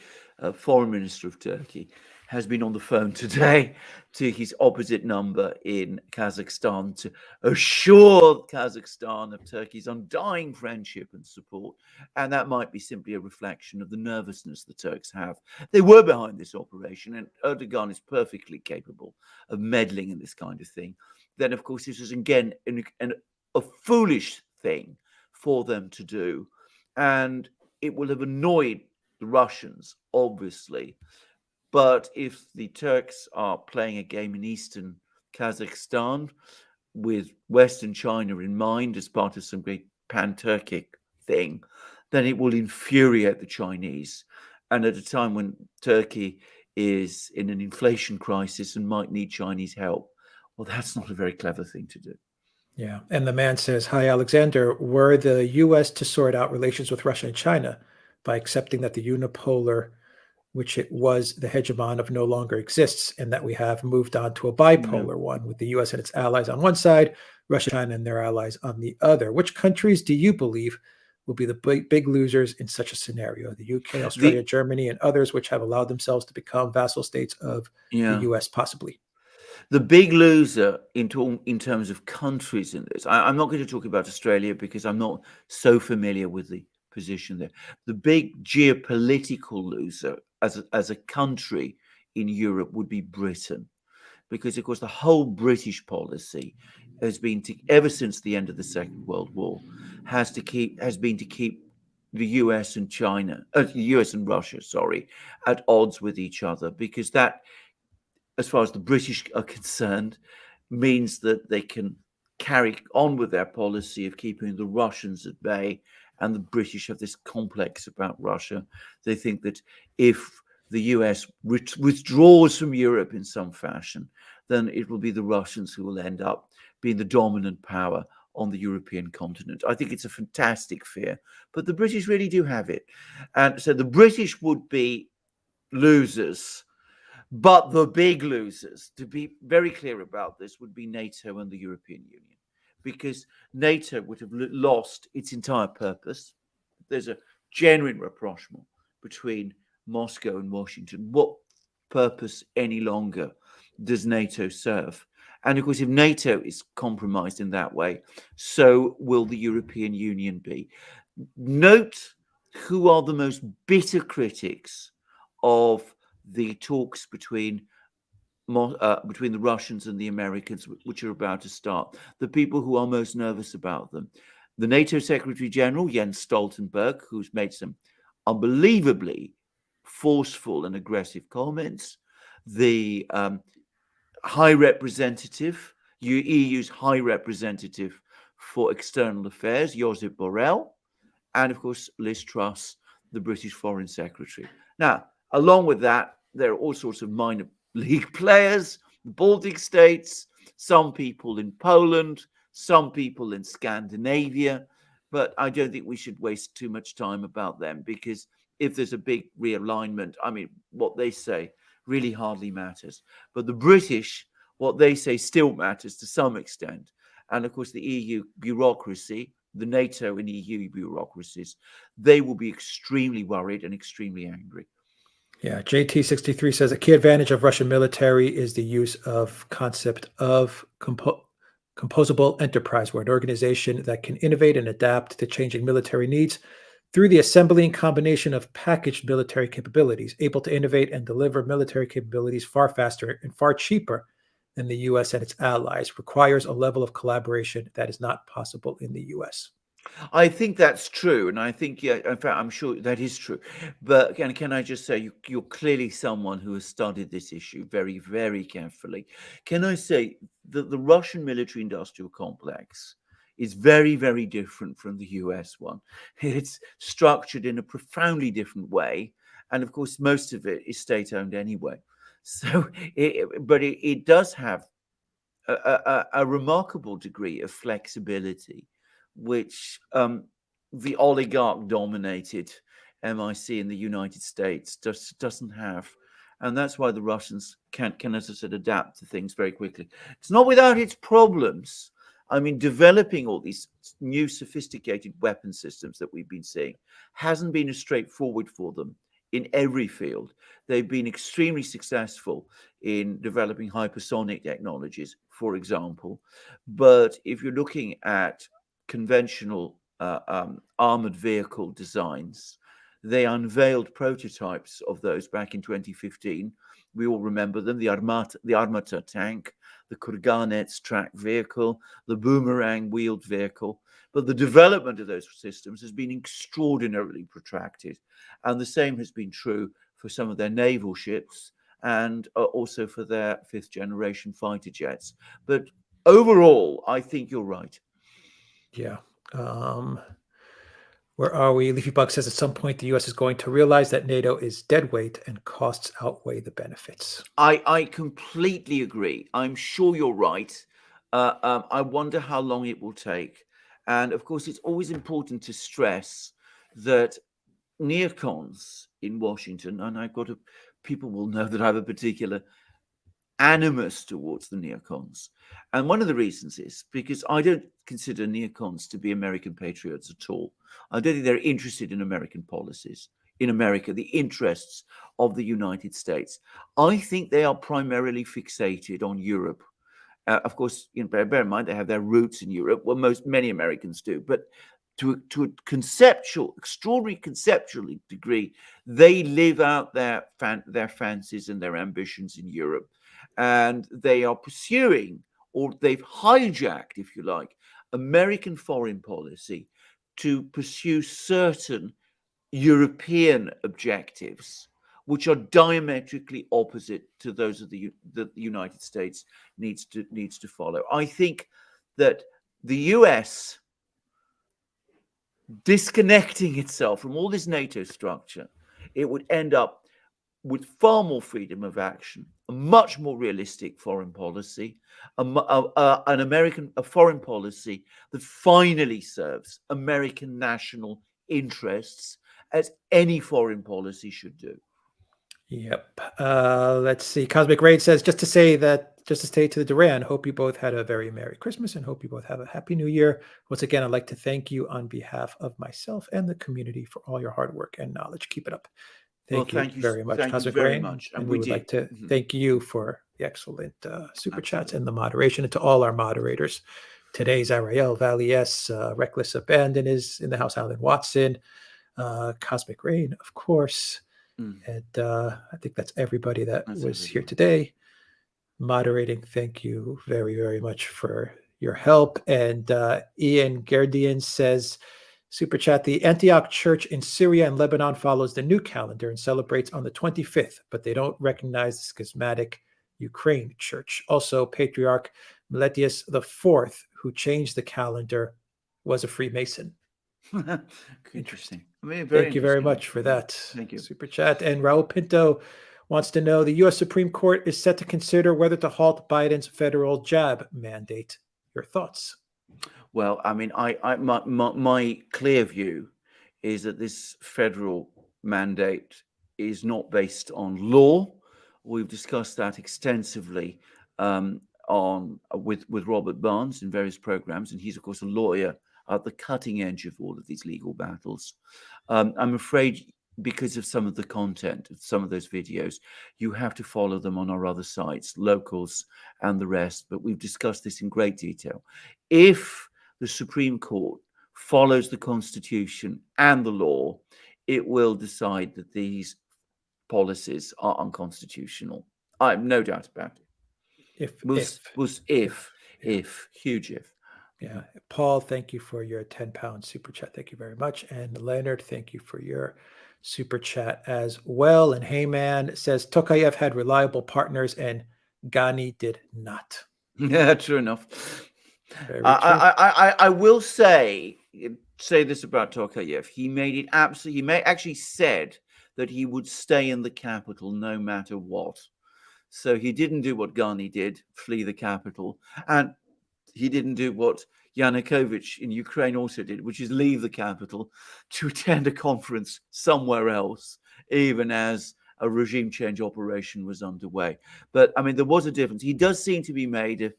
foreign minister of Turkey, has been on the phone today to his opposite number in Kazakhstan to assure Kazakhstan of Turkey's undying friendship and support. And that might be simply a reflection of the nervousness the Turks have. They were behind this operation, and Erdogan is perfectly capable of meddling in this kind of thing. Then, of course, this is again a foolish thing for them to do. And it will have annoyed the Russians, obviously. But if the Turks are playing a game in eastern Kazakhstan with Western China in mind as part of some great pan-Turkic thing, then it will infuriate the Chinese. And at a time when Turkey is in an inflation crisis and might need Chinese help, well, that's not a very clever thing to do. Yeah. And the man says, hi, Alexander, were the U.S. to sort out relations with Russia and China by accepting that the unipolar, which it was the hegemon of, no longer exists, and that we have moved on to a bipolar one with the U.S. and its allies on one side, Russia, China, and their allies on the other? Which countries do you believe will be the big losers in such a scenario? The UK, Australia, Germany, and others which have allowed themselves to become vassal states of the U.S. possibly? The big loser in terms of countries in this, I'm not going to talk about Australia because I'm not so familiar with the position there. The big geopolitical loser as a country in Europe would be Britain, because of course the whole British policy has been ever since the end of the Second World War has been to keep the US and US and Russia, at odds with each other, because that, as far as the British are concerned, means that they can carry on with their policy of keeping the Russians at bay. And the British have this complex about Russia. They think that if the US withdraws from Europe in some fashion, then it will be the Russians who will end up being the dominant power on the European continent. I think it's a fantastic fear, but the British really do have it. And so the British would be losers, but the big losers, to be very clear about this, would be NATO and the European Union, because NATO would have lost its entire purpose. There's a genuine rapprochement between Moscow and Washington. What purpose any longer does NATO serve? And of course, if NATO is compromised in that way, so will the European Union be. Note who are the most bitter critics of the talks between the Russians and the Americans, which are about to start. The people who are most nervous about them. The NATO Secretary General, Jens Stoltenberg, who's made some unbelievably forceful and aggressive comments. The High Representative, EU's High Representative for External Affairs, Josep Borrell, and of course Liz Truss, the British Foreign Secretary. Now, along with that, there are all sorts of minor league players, the Baltic states, some people in Poland, some people in Scandinavia, but I don't think we should waste too much time about them, because if there's a big realignment, I mean, what they say really hardly matters. But the British, what they say still matters to some extent. And of course, the EU bureaucracy, the NATO and EU bureaucracies, they will be extremely worried and extremely angry. Yeah, JT63 says a key advantage of Russian military is the use of concept of composable enterprise, where an organization that can innovate and adapt to changing military needs through the assembly and combination of packaged military capabilities, able to innovate and deliver military capabilities far faster and far cheaper than the US and its allies, requires a level of collaboration that is not possible in the US. I think that's true, and I think, yeah, in fact, I'm sure that is true. But can I just say, you're clearly someone who has studied this issue very, very carefully. Can I say that the Russian military-industrial complex is very, very different from the US one? It's structured in a profoundly different way, and of course, most of it is state-owned anyway. So, it does have a remarkable degree of flexibility, which the oligarch-dominated MIC in the United States doesn't have. And that's why the Russians can, as I said, adapt to things very quickly. It's not without its problems. I mean, developing all these new sophisticated weapon systems that we've been seeing hasn't been as straightforward for them in every field. They've been extremely successful in developing hypersonic technologies, for example. But if you're looking at conventional armored vehicle designs, they unveiled prototypes of those back in 2015. We all remember them: the Armata tank, the Kurganets tracked vehicle, the Boomerang wheeled vehicle. But the development of those systems has been extraordinarily protracted. And the same has been true for some of their naval ships and also for their fifth generation fighter jets. But overall, I think you're right. Yeah. Where are we? Leafy Bug says at some point the US is going to realize that NATO is dead weight and costs outweigh the benefits. I completely agree. I'm sure you're right. I wonder how long it will take. And of course, it's always important to stress that neocons in Washington, and people will know that I have a particular animus towards the neocons. And one of the reasons is because I don't consider neocons to be American patriots at all. I don't think they're interested in American policies, in America, the interests of the United States. I think they are primarily fixated on Europe. Of course, bear in mind they have their roots in Europe. Well, many Americans do, but to a conceptual, extraordinary conceptual degree, they live out their fancies and their ambitions in Europe, and they are pursuing, or they've hijacked, if you like, American foreign policy to pursue certain European objectives, which are diametrically opposite to those of the United States needs to follow. I think that the US disconnecting itself from all this NATO structure, it would end up with far more freedom of action, a much more realistic foreign policy, a foreign policy that finally serves American national interests, as any foreign policy should do. Yep. Let's see. Cosmic Raid says, just to say to the Duran, hope you both had a very Merry Christmas and hope you both have a Happy New Year. Once again, I'd like to thank you on behalf of myself and the community for all your hard work and knowledge. Keep it up. Thank you very much, Cosmic Rain. And we would like to thank you for the excellent super chats and the moderation, and to all our moderators. Today's Ariel, Valley S, Reckless Abandon is in the house, Alan Watson, Cosmic Rain, of course. And I think that's everybody that was here today moderating. Thank you very, very much for your help. And Ian Gerdian says, super chat, the Antioch Church in Syria and Lebanon follows the new calendar and celebrates on the 25th, but they don't recognize the schismatic Ukraine church. Also, Patriarch Meletius IV, who changed the calendar, was a Freemason. Interesting. I mean, thank you very much for that. Thank you. Super chat. And Raul Pinto wants to know, the U.S. Supreme Court is set to consider whether to halt Biden's federal jab mandate. Your thoughts? Well, I mean, my clear view is that this federal mandate is not based on law. We've discussed that extensively with Robert Barnes in various programs, and he's of course a lawyer at the cutting edge of all of these legal battles. I'm afraid, because of some of the content of some of those videos, you have to follow them on our other sites, Locals and the rest, but we've discussed this in great detail. If the Supreme Court follows the Constitution and the law, it will decide that these policies are unconstitutional. I have no doubt about it. Huge if. Yeah. Paul, thank you for your 10-pound super chat. Thank you very much. And Leonard, thank you for your super chat as well. And Heyman says, Tokayev had reliable partners and Ghani did not. Yeah, true enough. I will say this about Tokayev. He actually said that he would stay in the capital no matter what. So he didn't do what Ghani did, flee the capital. And he didn't do what Yanukovych in Ukraine also did, which is leave the capital to attend a conference somewhere else, even as a regime change operation was underway. But I mean, there was a difference. He does seem to be made of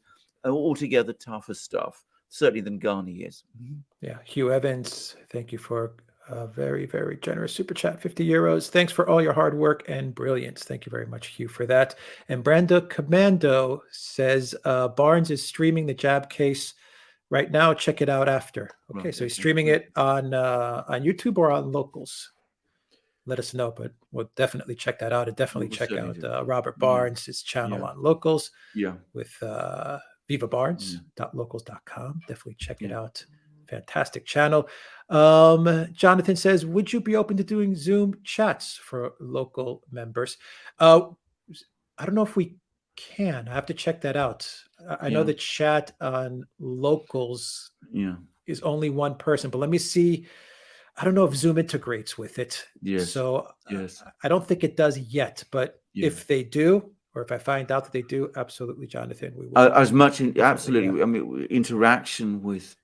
altogether tougher stuff, certainly than Ghani is. Yeah. Hugh Evans, thank you for a very, very generous super chat, 50 euros. Thanks for all your hard work and brilliance. Thank you very much, Hugh, for that. And Brenda Commando says, Barnes is streaming the jab case right now. Check it out after. Okay, so he's streaming it on YouTube or on Locals. Let us know, but we'll definitely check that out. And definitely check out Robert Barnes' channel on Locals with vivabarnes.locals.com. Definitely check it out. Fantastic channel. Jonathan says, would you be open to doing Zoom chats for local members? I don't know if we can. I have to check that out. I know the chat on Locals is only one person, but let me see. I don't know if Zoom integrates with it. So I don't think it does yet, but if they do, or if I find out that they do, absolutely, Jonathan. We will. Absolutely. I mean, interaction with.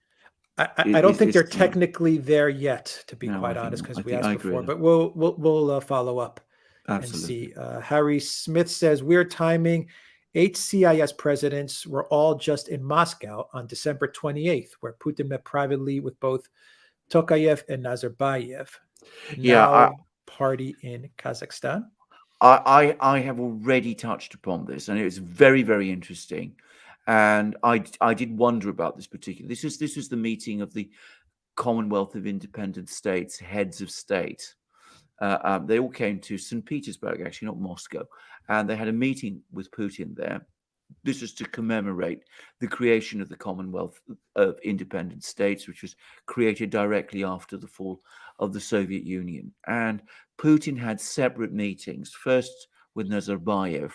I don't think they're technically there yet, to be quite honest, because we asked before. But we'll follow up and see. Harry Smith says, weird timing. 8 CIS presidents were all just in Moscow on December 28th, where Putin met privately with both Tokayev and Nazarbayev. Party in Kazakhstan. I have already touched upon this, and it was very, very interesting. And I did wonder about this particular. This was the meeting of the Commonwealth of Independent States, heads of state. They all came to St. Petersburg, actually, not Moscow, and they had a meeting with Putin there. This was to commemorate the creation of the Commonwealth of Independent States, which was created directly after the fall of the Soviet Union. And Putin had separate meetings, first with Nazarbayev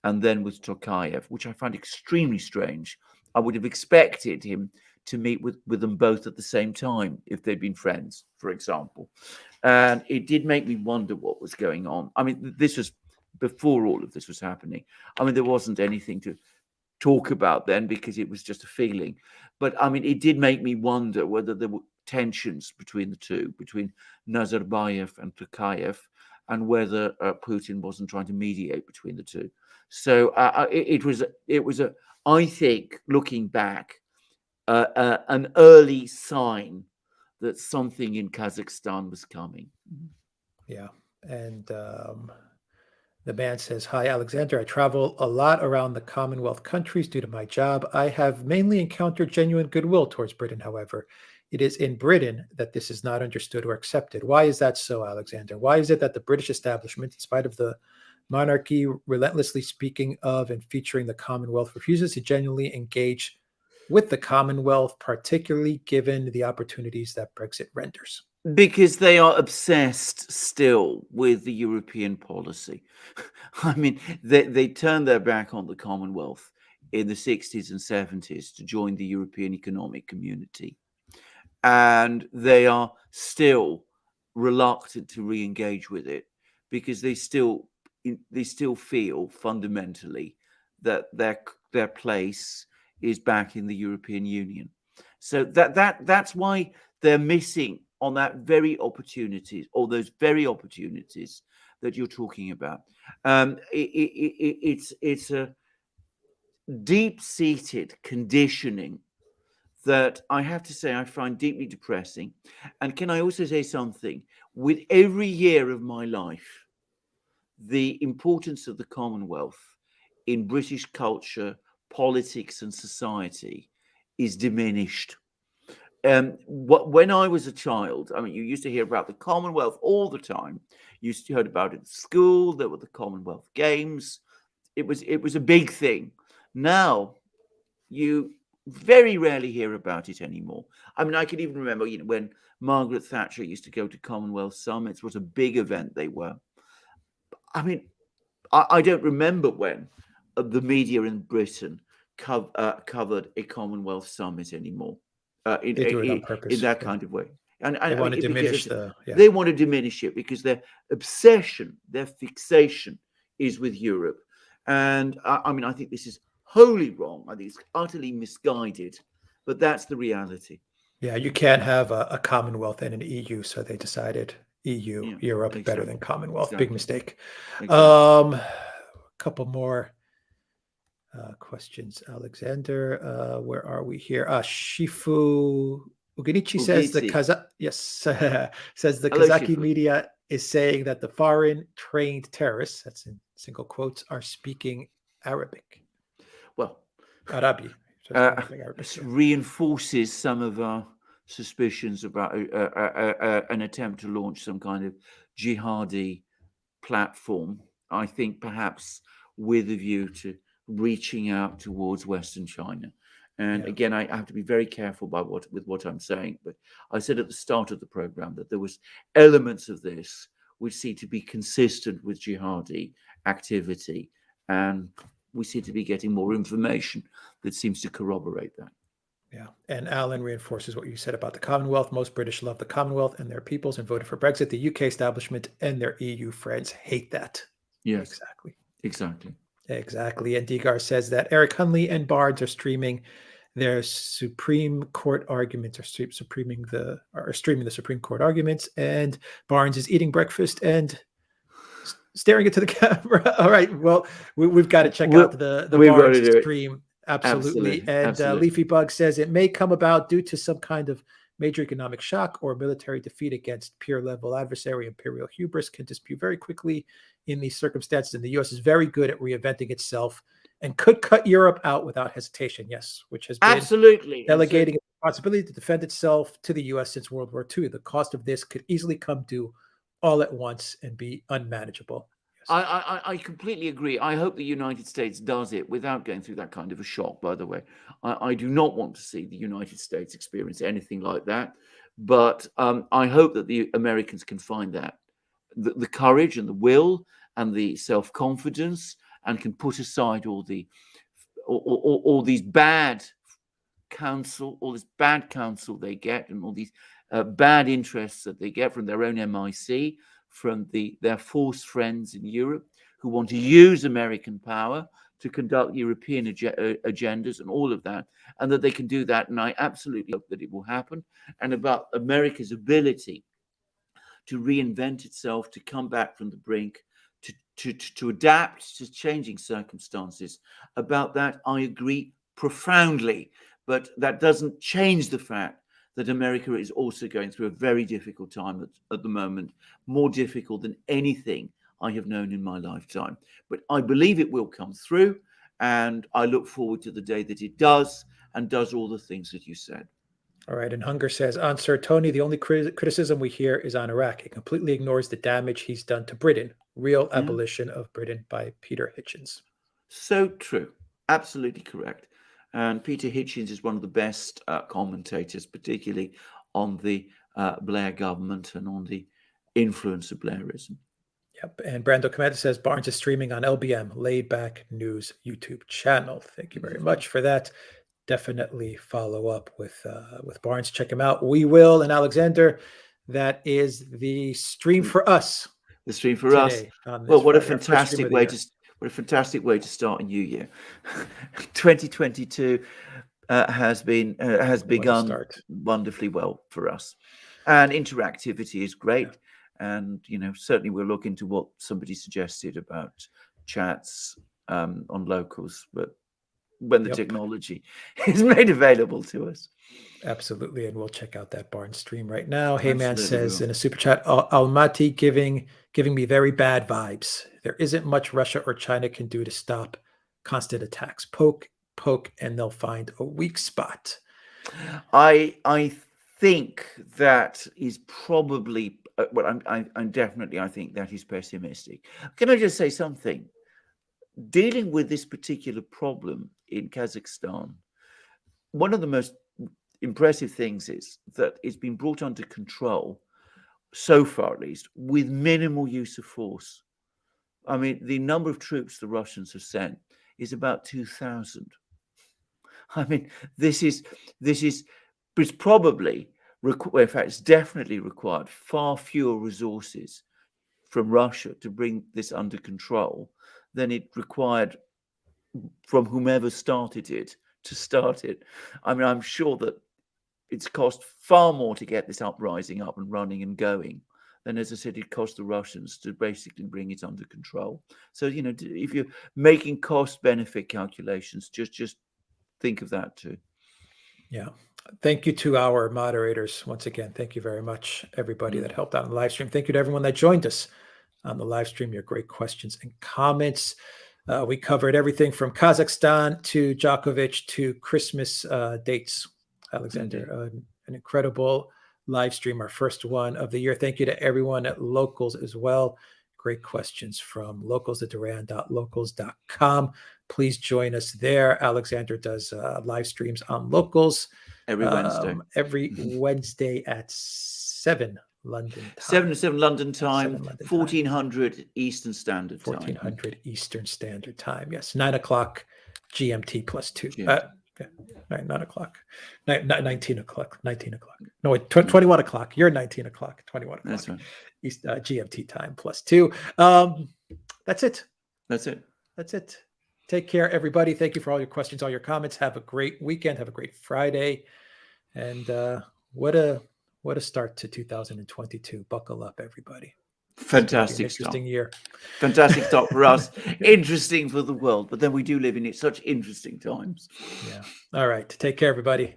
and then with Tokayev, which I find extremely strange. I would have expected him to meet with them both at the same time if they'd been friends, for example. And it did make me wonder what was going on. I mean, this was before all of this was happening. I mean, there wasn't anything to talk about then because it was just a feeling. But I mean, it did make me wonder whether there were tensions between the two, between Nazarbayev and Tokayev, and whether Putin wasn't trying to mediate between the two. So it was I think, looking back, an early sign that something in Kazakhstan was coming. Yeah. And the man says, "Hi, Alexander. I travel a lot around the Commonwealth countries due to my job. I have mainly encountered genuine goodwill towards Britain. However, it is in Britain that this is not understood or accepted. Why is that so, Alexander? Why is it that the British establishment, in spite of the monarchy relentlessly speaking of and featuring the Commonwealth, refuses to genuinely engage with the Commonwealth, particularly given the opportunities that Brexit renders?" Because they are obsessed still with the European policy. I mean, they turned their back on the Commonwealth in the 60s and 70s to join the European Economic Community. And they are still reluctant to re-engage with it because they still feel fundamentally that their place is back in the European Union. So that's why they're missing on that very opportunities, or those very opportunities that you're talking about. It's a deep-seated conditioning that I have to say I find deeply depressing. And can I also say something? With every year of my life, the importance of the Commonwealth in British culture, politics, and society is diminished. When I was a child, I mean, you used to hear about the Commonwealth all the time. You heard about it at school. There were the Commonwealth Games. It was a big thing. Now, you very rarely hear about it anymore. I mean, I can even remember, when Margaret Thatcher used to go to Commonwealth summits. What a big event they were. I mean, I don't remember when the media in Britain covered a Commonwealth summit anymore. They do it on purpose. In that kind of way. And they want to diminish They want to diminish it because their obsession, their fixation is with Europe. And I mean, I think this is wholly wrong. I think it's utterly misguided, but that's the reality. Yeah, you can't have a Commonwealth and an EU, so they decided EU, Europe, exactly. Better than Commonwealth. Exactly. Big mistake. Exactly. A couple more questions, Alexander. Where are we here? Shifu Ugenichi says the Kazakh media is saying that the foreign trained terrorists, that's in single quotes, are speaking Arabic. Well, Arabic. Reinforces some of our suspicions about an attempt to launch some kind of jihadi platform. I think perhaps with a view to reaching out towards Western China. And again, I have to be very careful with what I'm saying. But I said at the start of the program that there was elements of this which seem to be consistent with jihadi activity, and we seem to be getting more information that seems to corroborate that. Yeah. And Alan reinforces what you said about the Commonwealth. Most British love the Commonwealth and their peoples and voted for Brexit. The UK establishment and their EU friends hate that. Yes. Exactly. And Degar says that Eric Hunley and Barnes are streaming their Supreme Court arguments, or streaming the Supreme Court arguments, and Barnes is eating breakfast and staring into the camera. All right. Well, we've got to check out the Barnes stream. Absolutely. And Leafy Bug says it may come about due to some kind of major economic shock or military defeat against peer-level adversary. Imperial hubris can dispute very quickly in these circumstances, and the U.S. is very good at reinventing itself and could cut Europe out without hesitation. Yes, which has been Absolutely. delegating responsibility to defend itself to the U.S. since World War II. The cost of this could easily come due all at once and be unmanageable. Yes. I completely agree. I hope the United States does it without going through that kind of a shock, by the way. I do not want to see the United States experience anything like that. But I hope that the Americans can find that, the courage and the will and the self-confidence, and can put aside all these bad counsel, all this bad counsel they get, and all these bad interests that they get from their own MIC, from their forced friends in Europe who want to use American power to conduct European agendas and all of that, and that they can do that. And I absolutely hope that it will happen. And about America's ability to reinvent itself, to come back from the brink, to adapt to changing circumstances. About that, I agree profoundly. But that doesn't change the fact that America is also going through a very difficult time at the moment, more difficult than anything I have known in my lifetime. But I believe it will come through, and I look forward to the day that it does, and does all the things that you said. All right. And Hunger says, on Sir Tony, the only criticism we hear is on Iraq. It completely ignores the damage he's done to Britain. Real abolition of Britain by Peter Hitchens. So true. Absolutely correct. And Peter Hitchens is one of the best commentators, particularly on the Blair government and on the influence of Blairism. Yep. And Brando Commander says Barnes is streaming on LBM, Laid Back News YouTube channel. Thank you very much for that. Definitely follow up with Barnes. Check him out. We will. And Alexander, that is the stream for us. The stream for us. Well, what a fantastic way to start a new year. 2022 has begun wonderfully well for us, and interactivity is great. And certainly we'll look into what somebody suggested about chats on locals, but when the technology is made available to us. Absolutely. And we'll check out that Barnes stream right now. Hey Man says in a super chat, Almaty giving me very bad vibes. There isn't much Russia or China can do to stop constant attacks. Poke, and they'll find a weak spot. I think that is probably I think that is pessimistic. Can I just say something? Dealing with this particular problem in Kazakhstan, one of the most impressive things is that it's been brought under control, so far at least, with minimal use of force. I mean, the number of troops the Russians have sent is about 2,000. I mean, it's probably, in fact, it's definitely required far fewer resources from Russia to bring this under control than it required from whomever started it to start it. I mean, I'm sure that it's cost far more to get this uprising up and running and going than, as I said, it cost the Russians to basically bring it under control. So, if you're making cost-benefit calculations, just think of that too. Yeah. Thank you to our moderators. Once again, thank you very much, everybody that helped out on the live stream. Thank you to everyone that joined us on the live stream. Your great questions and comments. We covered everything from Kazakhstan to Djokovic to Christmas dates. Alexander, an incredible live stream, our first one of the year. Thank you to everyone at Locals as well. Great questions from locals@duran.locals.com. Please join us there. Alexander does live streams on Locals every Wednesday. Every Wednesday at 7 London time. 7 to 7 London time, 1400 Eastern Standard Time. 1400 Eastern Standard Time. Yes, 9 o'clock GMT plus 2. 9 o'clock. 19 o'clock. 19 o'clock. No, wait, 21 o'clock. You're 19 o'clock. 21 o'clock. That's right. GMT time plus 2. That's it. That's it. Take care, everybody. Thank you for all your questions, all your comments. Have a great weekend. Have a great Friday. And what a start to 2022. Buckle up, everybody. Fantastic interesting year. Fantastic start for us. Interesting for the world. But then we do live in such interesting times. Yeah. All right. Take care, everybody.